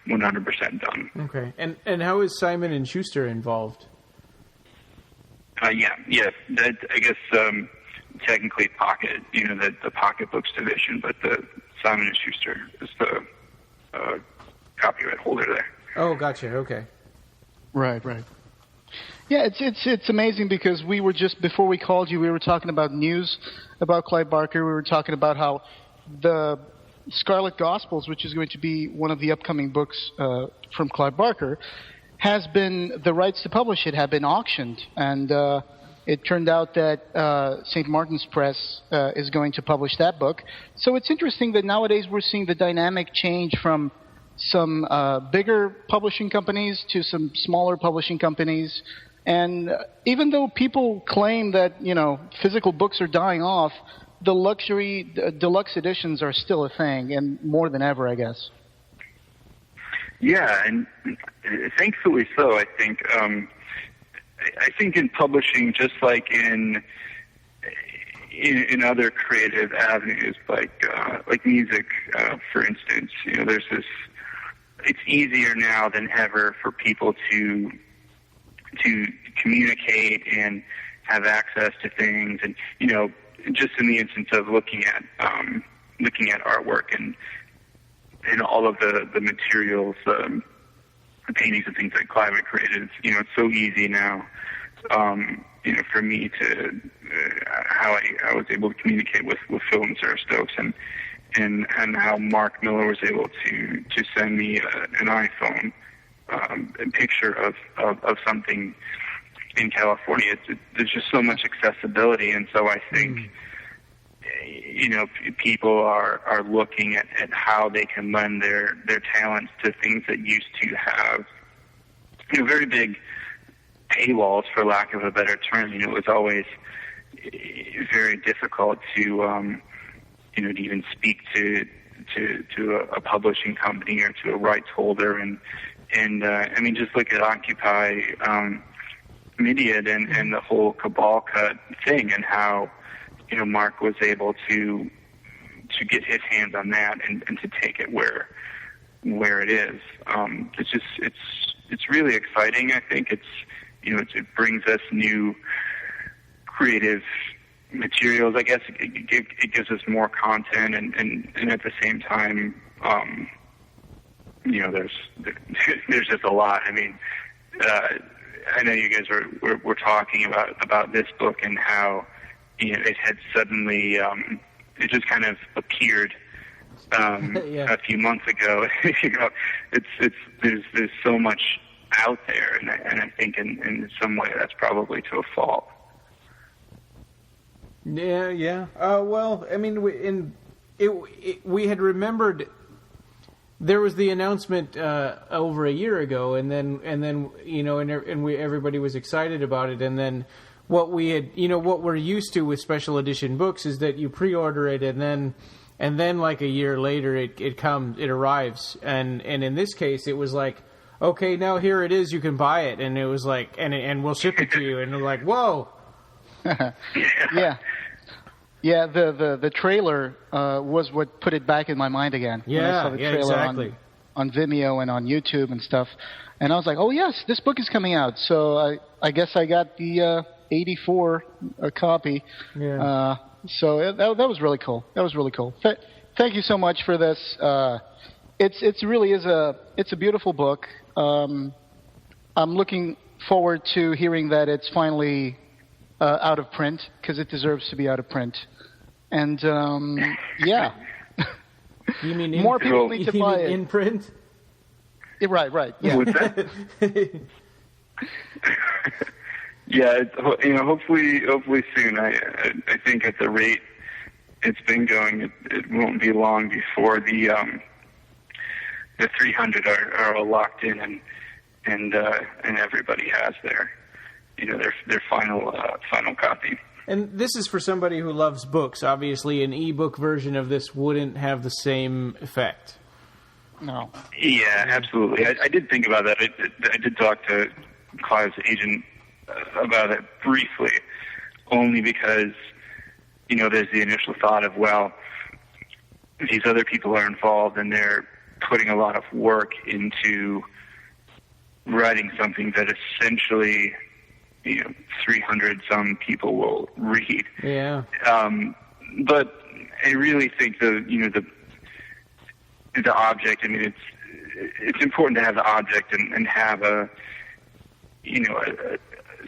100% done. Okay. And how is Simon & Schuster involved? Yes. That, I guess, technically Pocket, the Pocket Books division, but the Simon & Schuster is the copyright holder there. Oh, gotcha. Okay. Right. Yeah, it's amazing because we were just, before we called you, we were talking about news about Clive Barker. We were talking about how the Scarlet Gospels, which is going to be one of the upcoming books from Clive Barker, the rights to publish it have been auctioned, and it turned out that St. Martin's Press is going to publish that book. So it's interesting that nowadays we're seeing the dynamic change from some bigger publishing companies to some smaller publishing companies. And even though people claim that, physical books are dying off, the deluxe editions are still a thing, and more than ever, I guess. Yeah, and thankfully so, I think. I think in publishing, just like in other creative avenues, like music, for instance, there's this. It's easier now than ever for people to communicate and have access to things, and just in the instance of looking at artwork and all of the materials, the paintings and things that Clive had created. It's so easy now. For me to how I was able to communicate with Phil and Sarah Stokes, and how Mark Miller was able to send me an iPhone, a picture of something in California. There's just so much accessibility, and so I think people are looking at how they can lend their talents to things that used to have very big paywalls, for lack of a better term. It was always very difficult to even speak to a publishing company or to a rights holder, and just look at Occupy Midiad and the whole Cabal cut thing, and how Mark was able to get his hands on that and to take it where it is. It's really exciting. I think it brings us new creative materials. I guess it gives us more content, and at the same time, there's just a lot. I mean, I know you guys were talking about this book and how it had suddenly it just kind of appeared a few months ago. There's so much out there, and I think in some way that's probably to a fault. Yeah. Well, I mean, we had remembered there was the announcement over a year ago, and then everybody was excited about it, and then what we're used to with special edition books is that you pre-order it, and then like a year later it arrives, and in this case it was like, okay, now here it is, you can buy it, and it was like, and we'll ship it to you, and we're like, whoa. Yeah. Yeah, the trailer was what put it back in my mind again. Yeah, when I saw the trailer exactly. on Vimeo and on YouTube and stuff. And I was like, oh, yes, this book is coming out. So I guess I got the 84 copy. Yeah. So that was really cool. That was really cool. Thank you so much for this. It's really a beautiful book. I'm looking forward to hearing that it's finally out of print, because it deserves to be out of print. And yeah, you mean more people need to buy it in print? Yeah, right. Yeah. What's that? Yeah, hopefully soon. I think at the rate it's been going, it won't be long before the 300 are all locked in, and everybody has their final copy. And this is for somebody who loves books. Obviously, an ebook version of this wouldn't have the same effect. No. Yeah, absolutely. I did think about that. I did talk to Clive's agent about it briefly, only because, there's the initial thought of, well, these other people are involved and they're putting a lot of work into writing something that essentially 300 some people will read. Yeah. But I really think the object. I mean, it's important to have the object and have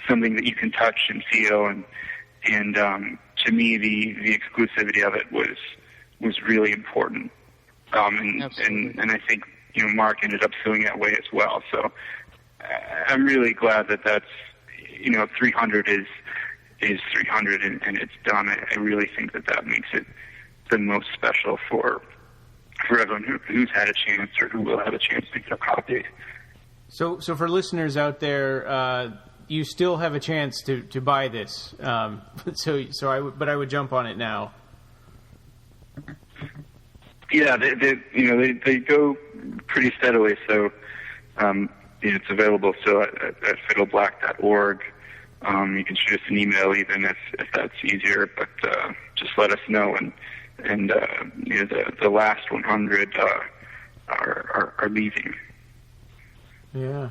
something that you can touch and feel, and to me the exclusivity of it was really important. And I think Mark ended up feeling that way as well. So I'm really glad that that's 300 is 300 and it's done. I really think that makes it the most special for everyone who's had a chance or who will have a chance to get a copy. So for listeners out there, you still have a chance to buy this. I would jump on it now. Yeah, they go pretty steadily. So it's available still at fiddleblack.org. You can shoot us an email even if that's easier, but just let us know. And the last 100 are leaving. Yeah.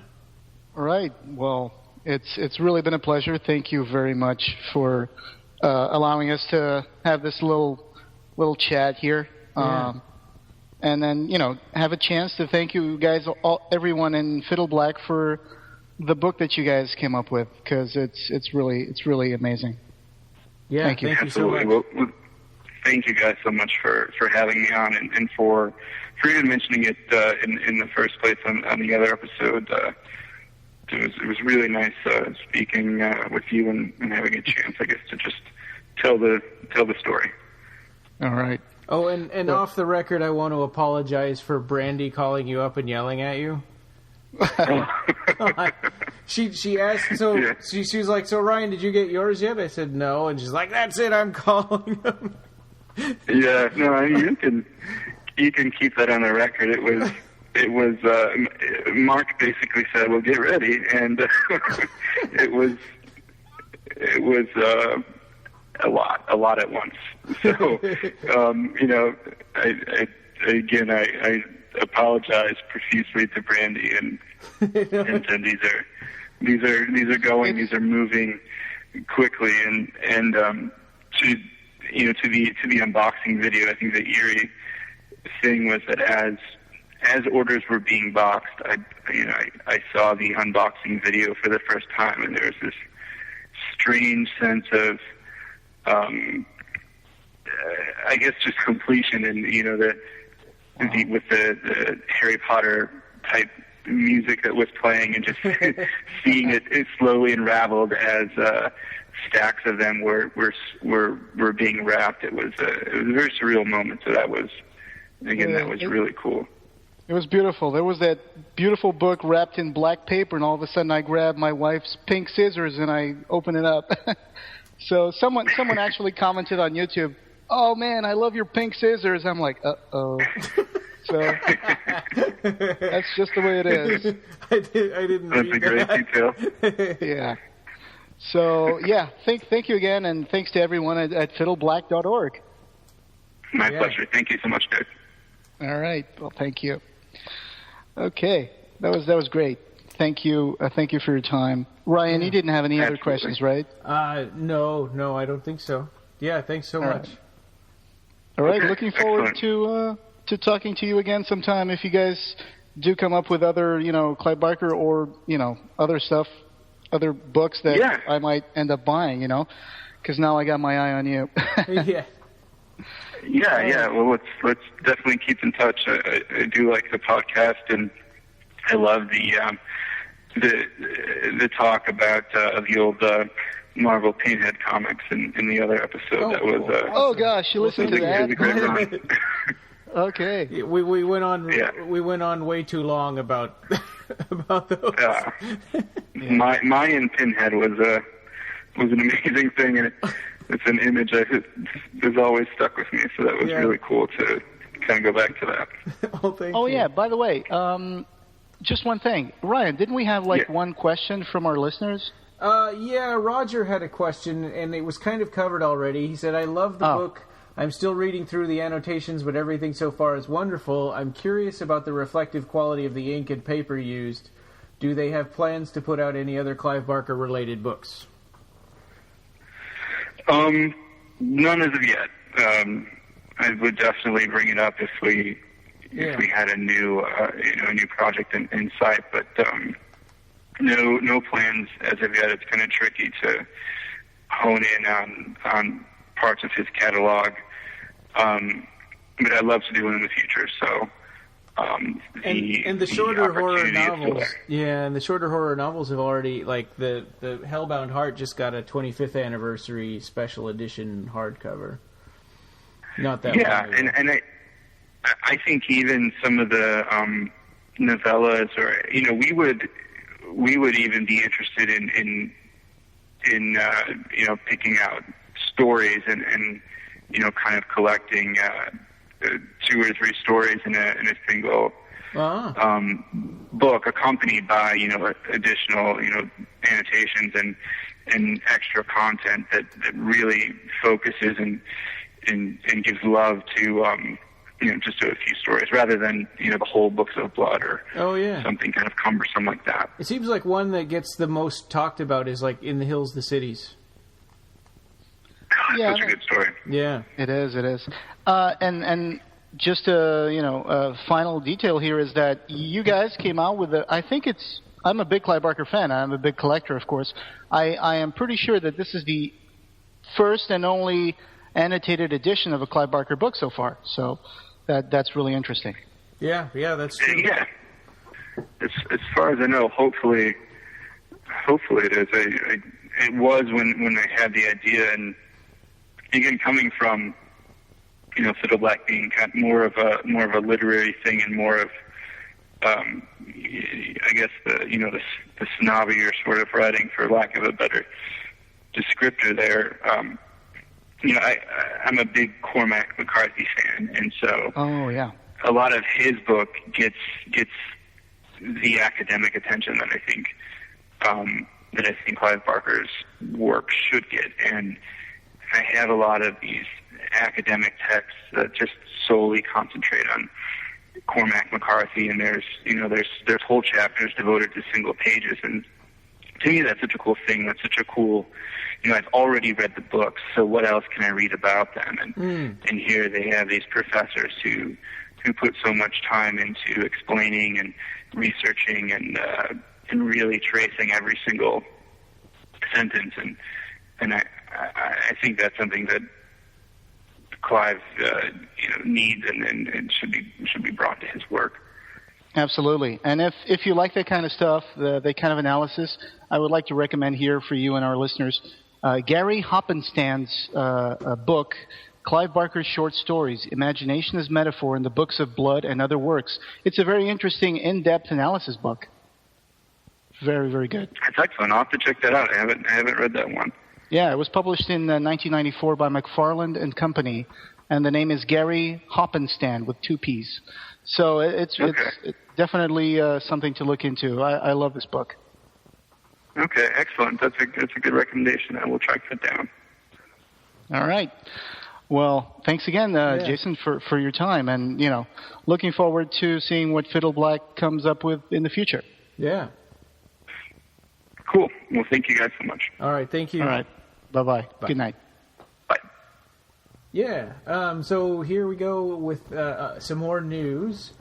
All right. Well, it's really been a pleasure. Thank you very much for allowing us to have this little chat here. Yeah. And then have a chance to thank you guys, everyone in Fiddleblack, for the book that you guys came up with, because it's really amazing. Yeah, thank you. Absolutely. So much. Well, thank you guys so much for having me on and for even mentioning it in the first place on the other episode. It was really nice speaking with you and having a chance, I guess, to just tell the story. All right. Oh, and off the record, I want to apologize for Brandy calling you up and yelling at you. She asked, so yeah. She was like, so Ryan, did you get yours yet? I said no, and she's like, that's it, I'm calling him. Yeah, no, I mean, you can keep that on the record. It was Mark basically said, well, get ready, and it was a lot at once. So, I apologize profusely to Brandy and Tim. These are moving quickly, and to the unboxing video, I think the eerie thing was that as orders were being boxed, I saw the unboxing video for the first time, and there was this strange sense of, I guess, just completion, and with the Harry Potter type music that was playing, and just seeing it slowly unraveled as stacks of them were being wrapped. It was a very surreal moment. So that was really cool. It was beautiful. There was that beautiful book wrapped in black paper, and all of a sudden I grabbed my wife's pink scissors and I opened it up. So someone actually commented on YouTube, "Oh man, I love your pink scissors." I'm like, uh-oh. So that's just the way it is. I didn't That's read a great detail. Yeah. So yeah, thank you again, and thanks to everyone at fiddleblack.org. My pleasure. Thank you so much, Dick. All right. Well, thank you. Okay, that was great. Thank you for your time, Ryan. You didn't have any other questions, right? No, I don't think so. Yeah, thanks so much. All right, Okay, looking forward to talking to you again sometime. If you guys do come up with other, Clive Barker or other stuff, other books that I might end up buying, because now I got my eye on you. Yeah. Well, let's definitely keep in touch. I do like the podcast, and I love the talk about the old Marvel Pinhead comics in the other episode. That was oh gosh, you listened to that? It was a great run. Okay. We went on. Yeah. We went on way too long about those. Mayan Pinhead was an amazing thing, and it's an image that has always stuck with me. So that was really cool to kind of go back to that. Thank you. Yeah. By the way, just one thing, Ryan. Didn't we have one question from our listeners? Roger had a question, and it was kind of covered already. He said, "I love the book. I'm still reading through the annotations, but everything so far is wonderful. I'm curious about the reflective quality of the ink and paper used. Do they have plans to put out any other Clive Barker related books?" None as of yet. I would definitely bring it up if we had a new project in sight, but no plans as of yet. It's kind of tricky to hone in on parts of his catalog, but I'd love to do it in the future. So, and the shorter horror novels, and the shorter horror novels have already, like the Hellbound Heart just got a 25th anniversary special edition hardcover. Not that long ago. and I think even some of the novellas, or we would even be interested in picking out stories and kind of collecting 2 or 3 stories in a single book, accompanied by additional annotations and extra content that really focuses and gives love to just a few stories, rather than the whole books of blood or something kind of cumbersome like that. It seems like one that gets the most talked about is like In the Hills, the Cities. Such a good story. Yeah, it is. And just a final detail here is that you guys came out with I'm a big Clive Barker fan. I'm a big collector, of course. I am pretty sure that this is the first and only annotated edition of a Clive Barker book so far. So that's really interesting. Yeah, that's true. Yeah. As far as I know, hopefully it is. It was when I had the idea, and again, coming from Fiddleblack being kind of more of a literary thing, and more of I guess the snobbier sort of writing, for lack of a better descriptor there. I'm a big Cormac McCarthy fan, and so a lot of his book gets the academic attention that I think Clive Barker's work should get. And I have a lot of these academic texts that just solely concentrate on Cormac McCarthy, and there's whole chapters devoted to single pages, and to me that's such a cool thing. That's such a cool, I've already read the books, so what else can I read about them? And here they have these professors who put so much time into explaining and researching and really tracing every single sentence, and I think that's something that Clive needs and should be brought to his work. Absolutely. And if you like that kind of stuff, that kind of analysis, I would like to recommend here for you and our listeners Gary Hoppenstand's book, Clive Barker's Short Stories, Imagination as Metaphor in the Books of Blood and Other Works. It's a very interesting, in-depth analysis book. Very, very good. That's excellent. I'll have to check that out. I haven't read that one. Yeah, it was published in 1994 by McFarland and Company, and the name is Gary Hoppenstand with 2 P's. So it's definitely something to look into. I love this book. Okay, excellent. That's a good recommendation. I will track that down. All right. Well, thanks again, Jason, for your time, and looking forward to seeing what Fiddleblack comes up with in the future. Yeah. Cool. Well, thank you guys so much. All right. Thank you. All right. Bye-bye. Good night. Bye. Yeah. So here we go with some more news.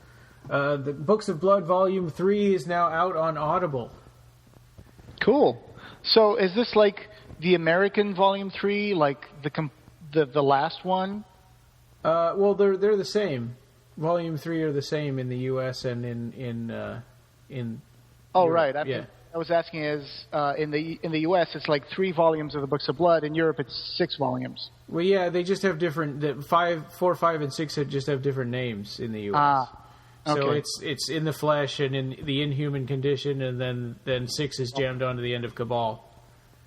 The Books of Blood Volume 3 is now out on Audible. Cool. So is this like the American Volume 3, like the last one? Well, they're the same. Volume 3 are the same in the U.S. and in Oh, Europe. Right. I was asking in the U.S. it's like 3 volumes of the Books of Blood. In Europe it's 6 volumes. Well, yeah, they just have different. 4, 5, and 6 just have different names in the U.S. Okay. So it's in the flesh and in the inhuman condition, and then 6 is jammed onto the end of Cabal.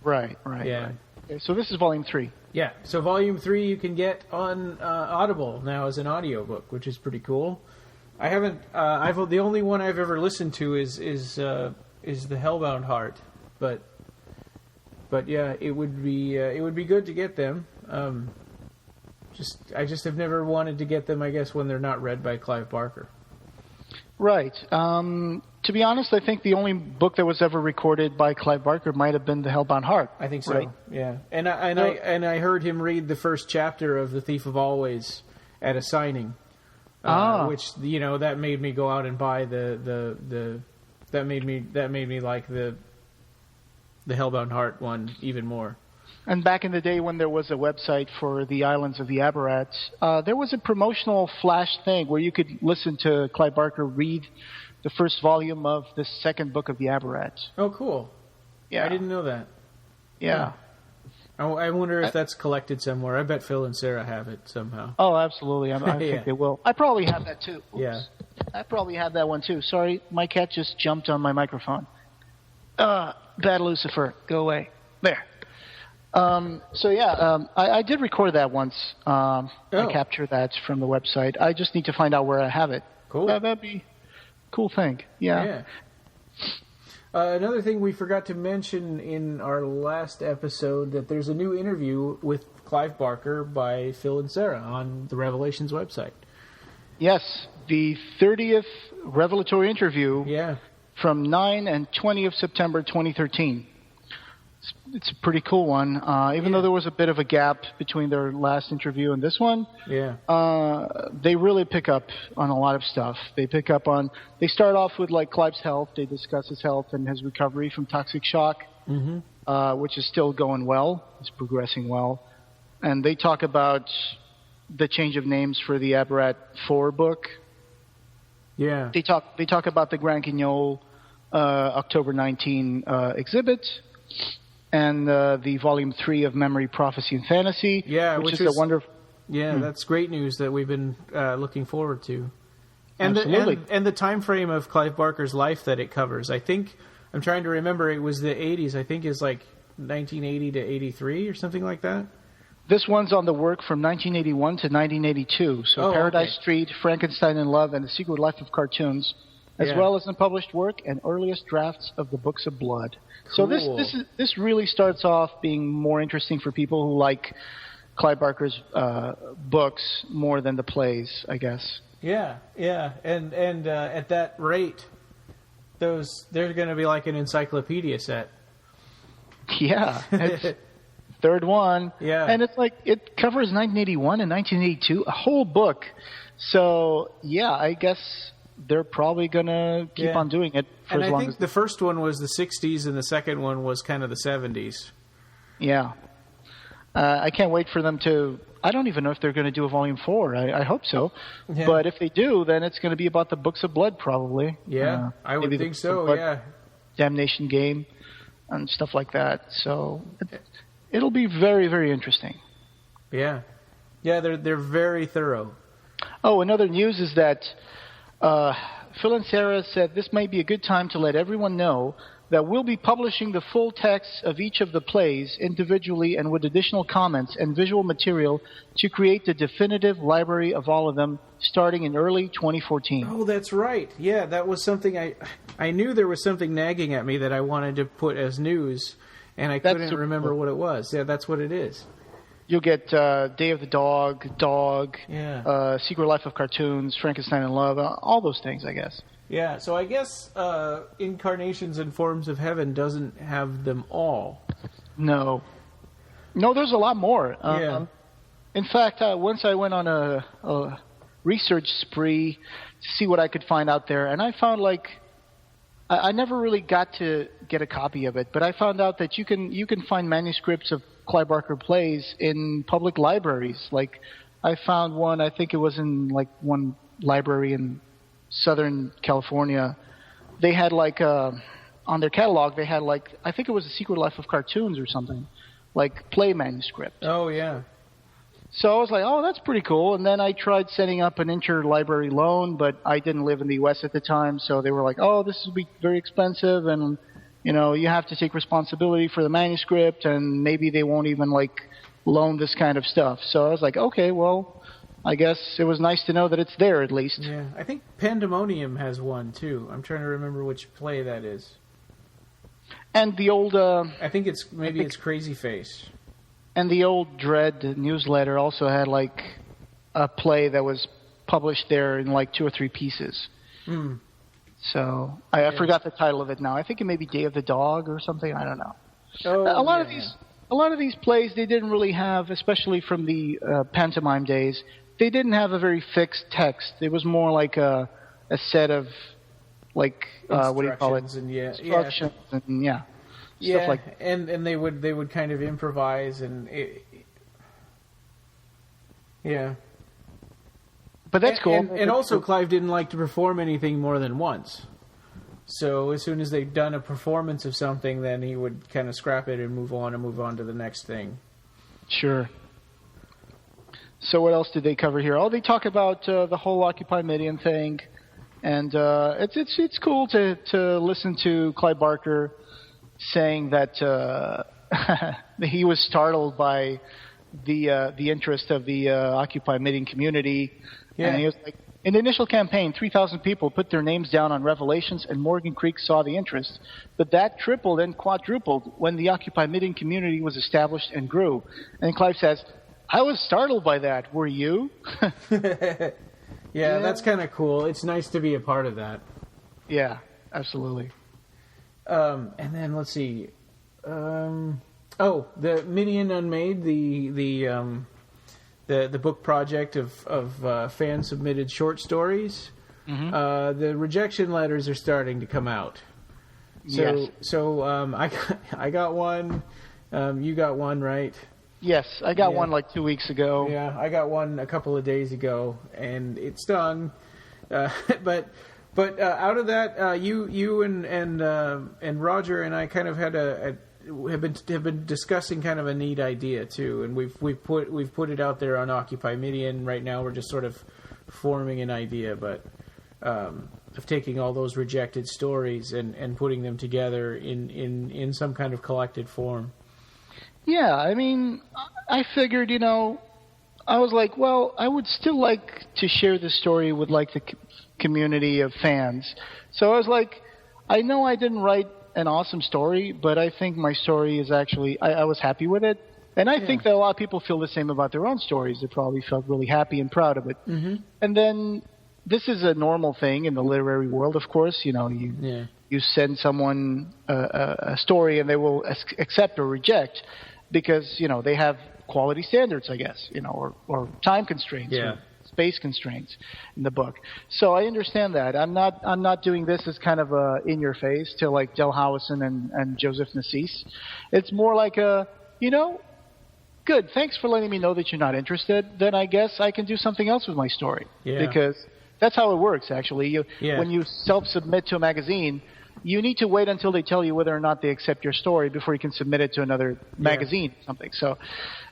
Right. Yeah. Right. Okay, so this is Volume 3. Yeah. So Volume 3 you can get on Audible now as an audiobook, which is pretty cool. I haven't. The only one I've ever listened to is the Hellbound Heart, but yeah, it would be good to get them. I just have never wanted to get them, I guess, when they're not read by Clive Barker. Right. To be honest, I think the only book that was ever recorded by Clive Barker might have been The Hellbound Heart. I think so. Right? Yeah. And I heard him read the first chapter of The Thief of Always at a signing, which that made me go out and buy that made me like the Hellbound Heart one even more. And back in the day when there was a website for the Islands of the Aberrats, there was a promotional flash thing where you could listen to Clive Barker read the first volume of the second book of the Aberrats. Oh, cool. Yeah. I didn't know that. Yeah. I wonder if that's collected somewhere. I bet Phil and Sarah have it somehow. Oh, absolutely. I think they will. I probably have that too. Oops. Yeah. I probably have that one too. Sorry, my cat just jumped on my microphone. Bad Lucifer, go away. There. I did record that once. I captured that from the website. I just need to find out where I have it. Cool. That'd be a cool thing. Yeah. Another thing we forgot to mention in our last episode, that there's a new interview with Clive Barker by Phil and Sarah on the Revelations website. Yes, the 30th revelatory interview from 9 and 20 of September 2013. It's a pretty cool one, even though there was a bit of a gap between their last interview and this one. Yeah. They really pick up on a lot of stuff. They start off with like Clive's health. They discuss his health and his recovery from toxic shock, which is still going well. It's progressing well. And they talk about the change of names for the Aberrat 4 book. Yeah. They talk about the Grand Guignol October 19 exhibit. And the Volume 3 of Memory, Prophecy, and Fantasy, which is a wonderful... Yeah, that's great news that we've been looking forward to. And Absolutely. The time frame of Clive Barker's life that it covers. I think, I'm trying to remember, it was the 80s. I think it's like 1980 to 83 or something like that. This one's on the work from 1981 to 1982. So Paradise Street, Frankenstein in Love, and The Secret Life of Cartoons, as well as unpublished work and earliest drafts of the Books of Blood. Cool. So this really starts off being more interesting for people who like Clive Barker's books more than the plays, I guess. Yeah, and at that rate, they're going to be like an encyclopedia set. Yeah, third one. Yeah, and it's like it covers 1981 and 1982, a whole book. So yeah, I guess they're probably going to keep on doing it for as long as. I think the first one was the 60s, and the second one was kind of the 70s. Yeah. I can't wait for them to... I don't even know if they're going to do a Volume 4. I hope so. Yeah. But if they do, then it's going to be about the Books of Blood, probably. Yeah, I would think so, yeah. Damnation Game and stuff like that. So it'll be very, very interesting. Yeah. Yeah, they're very thorough. Oh, another news is that Phil and Sarah said this might be a good time to let everyone know that we'll be publishing the full text of each of the plays individually and with additional comments and visual material to create the definitive library of all of them starting in early 2014. Oh, that's right. Yeah, that was something I knew there was something nagging at me that I wanted to put as news, and I couldn't remember what it was. Yeah, that's what it is. You'll get Day of the Dog, Secret Life of Cartoons, Frankenstein in Love, all those things, I guess. Yeah, so I guess Incarnations and Forms of Heaven doesn't have them all. No, there's a lot more. Yeah. In fact, once I went on a research spree to see what I could find out there, and I found I never really got to get a copy of it, but I found out that you can find manuscripts of Clive Barker plays in public libraries. Like, I found one, I think it was in one library in Southern California. They had on their catalog, they had I think it was The Secret Life of Cartoons or something, play manuscript. Oh, yeah. So I was like, oh, that's pretty cool. And then I tried setting up an interlibrary loan, but I didn't live in the U.S. at the time, so they were like, oh, this will be very expensive, and you have to take responsibility for the manuscript, and maybe they won't even loan this kind of stuff. So I was like, okay, well, I guess it was nice to know that it's there at least. Yeah, I think Pandemonium has one too. I'm trying to remember which play that is. And the old... I think it's Crazy Face. And the old Dread newsletter also had a play that was published there in 2 or 3 pieces. Mm. So I forgot the title of it now. I think it may be Day of the Dog or something. I don't know. Oh, a lot of these plays they didn't really have, especially from the pantomime days. They didn't have a very fixed text. It was more like a set of what do you call it? And instructions and stuff like that. And they would kind of improvise and But that's cool. And also Clive didn't like to perform anything more than once. So as soon as they'd done a performance of something, then he would kind of scrap it and move on to the next thing. Sure. So what else did they cover here? Oh, they talk about the whole Occupy Midian thing, and it's cool to listen to Clive Barker saying that he was startled by the interest of the Occupy Midian community. Yeah. And he was like, in the initial campaign, 3,000 people put their names down on Revelations, and Morgan Creek saw the interest. But that tripled and quadrupled when the Occupy Midian community was established and grew. And Clive says, I was startled by that. Were you? Yeah, that's kind of cool. It's nice to be a part of that. Yeah, absolutely. And then let's see. The Midian Unmade, the book project of fan submitted short stories. Mm-hmm. The rejection letters are starting to come out. So I got one. You got one, right? Yes, I got one 2 weeks ago. Yeah, I got one a couple of days ago, and it stung. But out of that, you and Roger and I kind of had have been discussing kind of a neat idea too, and we've put it out there on Occupy Midian. Right now, we're just sort of forming an idea, but of taking all those rejected stories and putting them together in some kind of collected form. Yeah, I mean, I figured, I was like, well, I would still like to share this story with the community of fans. So I was like, I know I didn't write an awesome story, but I think my story is actually, I was happy with it. And I think that a lot of people feel the same about their own stories. They probably felt really happy and proud of it. Mm-hmm. And then this is a normal thing in the literary world, of course. You know, you send someone a story and they will accept or reject because, you know, they have quality standards, I guess, you know, or time constraints. Or space constraints in the book. So I understand that. I'm not doing this as kind of a in your face to like Danhauser and Joseph Nassis. It's more like a, you know, good, thanks for letting me know that you're not interested. Then I guess I can do something else with my story. Yeah. Because that's how it works, actually. When you self-submit to a magazine, you need to wait until they tell you whether or not they accept your story before you can submit it to another magazine or something. So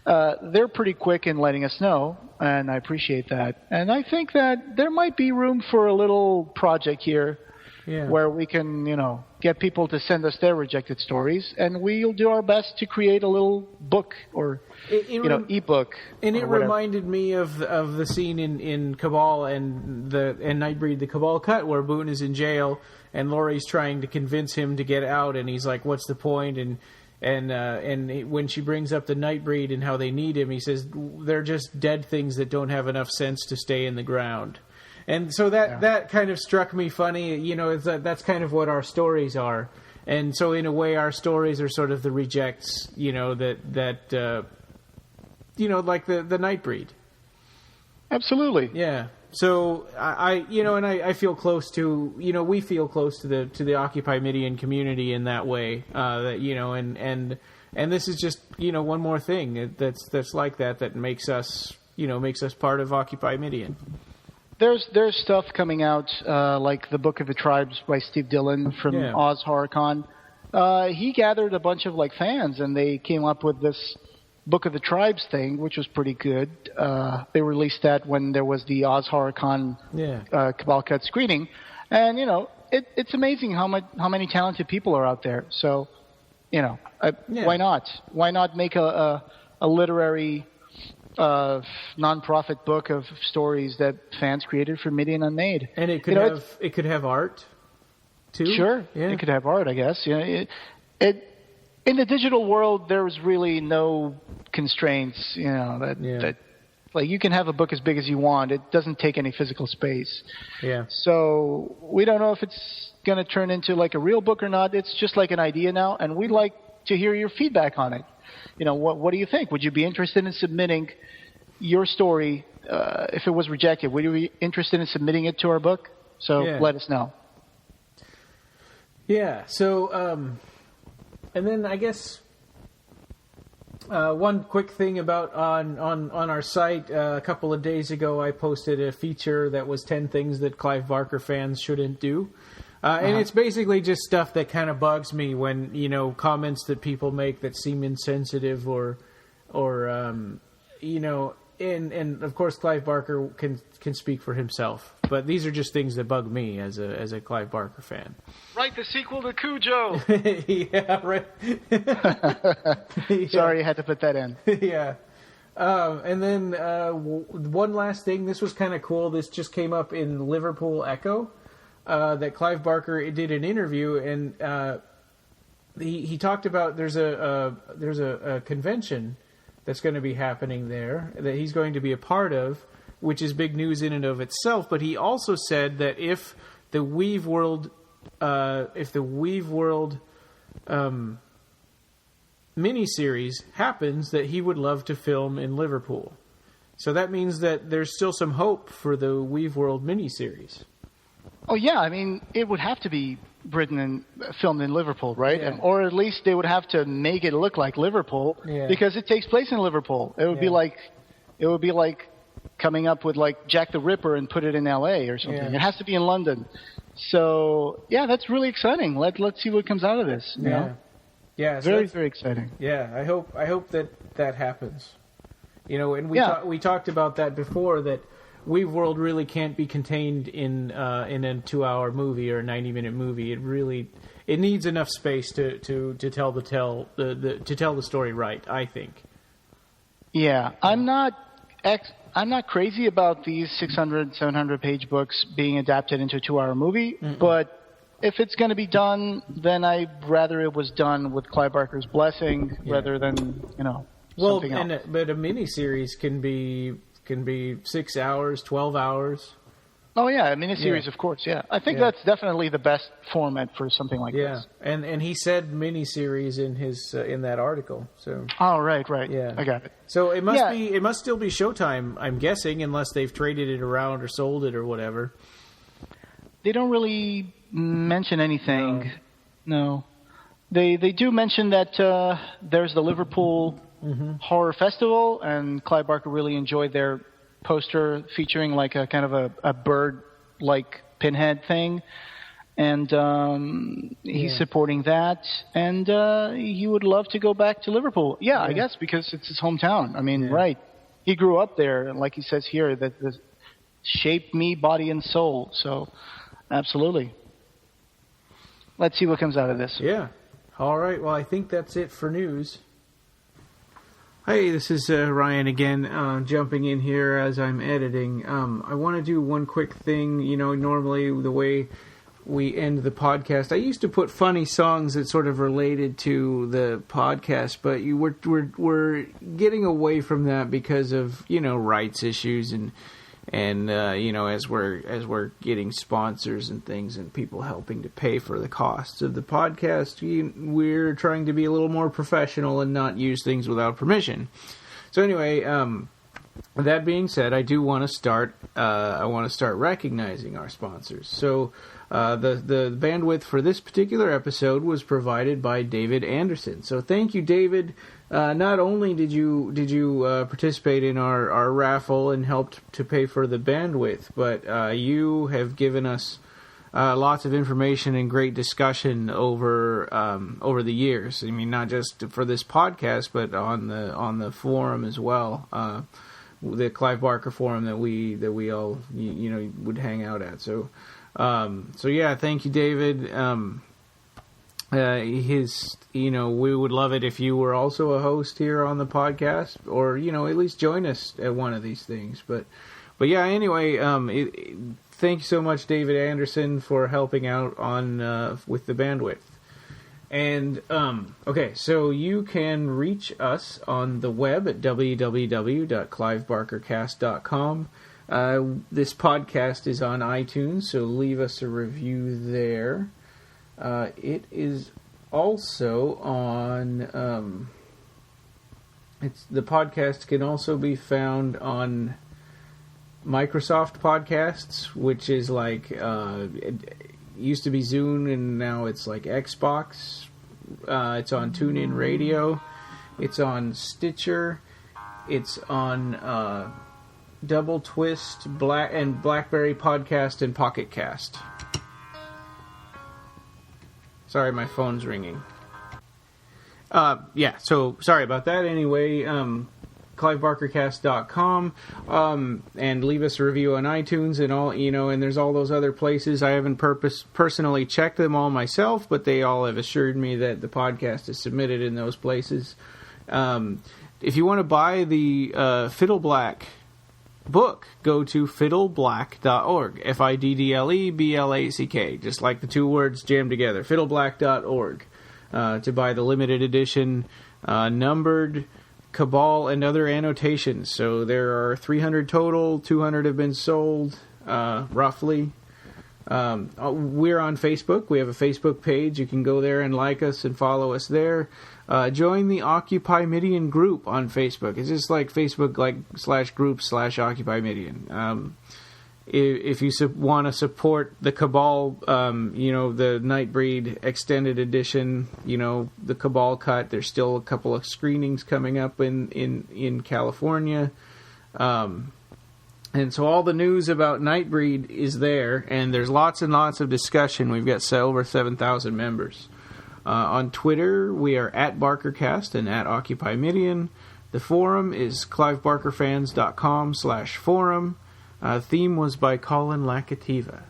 they're pretty quick in letting us know, and I appreciate that. And I think that there might be room for a little project here where we can, you know, get people to send us their rejected stories, and we'll do our best to create a little book or ebook. And it reminded me of the scene in Cabal and Nightbreed, the Cabal cut, where Boone is in jail and Laurie's trying to convince him to get out, and he's like, "What's the point?" And when she brings up the Nightbreed and how they need him, he says they're just dead things that don't have enough sense to stay in the ground. And so that kind of struck me funny. You know, that's kind of what our stories are. And so in a way, our stories are sort of the rejects. You know, that like the Nightbreed. Absolutely. Yeah. So I feel close to, you know, we feel close to the Occupy Midian community in that way. That, you know, and this is just, you know, one more thing that's like that makes us part of Occupy Midian. There's stuff coming out like the Book of the Tribes by Steve Dillon from Oz HorrorCon. He gathered a bunch of like fans, and they came up with this Book of the Tribes thing, which was pretty good. They released that when there was the Oz HorrorCon Cabal Cut screening, and you know it's amazing how many talented people are out there. So, you know, why not? Why not make a literary non-profit book of stories that fans created for Midian Unmade? And it could have art too. Sure, it could have art, I guess. You know, in the digital world, there's really no constraints. You know that like you can have a book as big as you want. It doesn't take any physical space. Yeah. So we don't know if it's going to turn into like a real book or not. It's just like an idea now, and we'd like to hear your feedback on it. You know, what do you think? Would you be interested in submitting your story if it was rejected? Would you be interested in submitting it to our book? So let us know. Yeah. So, and then I guess one quick thing about on our site. A couple of days ago, I posted a feature that was 10 things that Clive Barker fans shouldn't do. And it's basically just stuff that kind of bugs me when, you know, comments that people make that seem insensitive or you know, and of course Clive Barker can speak for himself, but these are just things that bug me as a Clive Barker fan. Write the sequel to Cujo. Yeah, right. Sorry, I had to put that in. Yeah. And then one last thing. This was kind of cool. This just came up in Liverpool Echo. That Clive Barker did an interview, and he talked about there's a convention that's going to be happening there that he's going to be a part of, which is big news in and of itself. But he also said that if the Weave World miniseries happens, that he would love to film in Liverpool. So that means that there's still some hope for the Weave World miniseries. Oh yeah, I mean, it would have to be written and filmed in Liverpool, right? Yeah. Or at least they would have to make it look like Liverpool, because it takes place in Liverpool. It would be like coming up with like Jack the Ripper and put it in L.A. or something. Yeah. It has to be in London. So yeah, that's really exciting. Let's see what comes out of this. You know? Yeah, so very exciting. Yeah, I hope that happens. You know, and we talked about that before, that Weave World really can't be contained in a 2-hour movie or a 90-minute movie. It needs enough space to tell the story right, I think. Yeah, I'm not crazy about these 600, 700 page books being adapted into a 2-hour movie, but if it's going to be done, then I'd rather it was done with Clive Barker's blessing rather than, you know. something else. But a miniseries can be 6 hours, 12 hours. Oh yeah, a miniseries, of course. Yeah, I think that's definitely the best format for something like this. Yeah, and he said miniseries in his in that article. So. Oh right. Yeah, I got it. So it must still be Showtime, I'm guessing, unless they've traded it around or sold it or whatever. They don't really mention anything. No. They do mention that there's the Liverpool Horror Festival, and Clive Barker really enjoyed their poster featuring like a kind of a bird-like pinhead thing, and he's supporting that, and he would love to go back to Liverpool. Yeah, I guess because it's his hometown. I mean, right? He grew up there, and like he says here, that shaped me body and soul. So, absolutely. Let's see what comes out of this. Yeah. All right. Well, I think that's it for news. Hey, this is Ryan again, jumping in here as I'm editing. I want to do one quick thing. You know, normally the way we end the podcast, I used to put funny songs that sort of related to the podcast, but we're getting away from that because of, you know, rights issues and you know, as we're getting sponsors and things and people helping to pay for the costs of the podcast, we're trying to be a little more professional and not use things without permission. So anyway, that being said, I do want to start. I want to start recognizing our sponsors. So the bandwidth for this particular episode was provided by David Anderson. So thank you, David. Not only did you participate in our raffle and helped to pay for the bandwidth, but you have given us lots of information and great discussion over the years. I mean, not just for this podcast, but on the forum as well, the Clive Barker forum that we all you know would hang out at. So yeah, thank you, David. You know, we would love it if you were also a host here on the podcast, or, you know, at least join us at one of these things. But yeah, anyway, thank you so much, David Anderson, for helping out on with the bandwidth. And okay, so you can reach us on the web at www.clivebarkercast.com. This podcast is on iTunes, so leave us a review there. It is also on. The podcast can also be found on Microsoft Podcasts, which is like it used to be Zune, and now it's like Xbox. It's on TuneIn Radio. It's on Stitcher. It's on Double Twist, BlackBerry Podcast, and Pocket Cast. Sorry, my phone's ringing. Yeah, so sorry about that. Anyway, CliveBarkerCast.com, and leave us a review on iTunes and all, you know, and there's all those other places. I haven't personally checked them all myself, but they all have assured me that the podcast is submitted in those places. If you want to buy the Fiddleblack book, go to fiddleblack.org. FIDDLEBLACK, just like the two words jammed together. Fiddleblack.org to buy the limited edition numbered Cabal and other annotations. So there are 300 total. 200 have been sold, roughly. We're on Facebook. We have a Facebook page. You can go there and like us and follow us there. Join the Occupy Midian group on Facebook. It's just like Facebook, like /group/Occupy Midian. If you want to support the Cabal, you know, the Nightbreed extended edition, you know, the Cabal cut, there's still a couple of screenings coming up in California. And so all the news about Nightbreed is there, and there's lots and lots of discussion. We've got over 7,000 members. On Twitter, we are at BarkerCast and at Occupy Midian. The forum is clivebarkerfans.com/forum. Theme was by Colin Lakativa.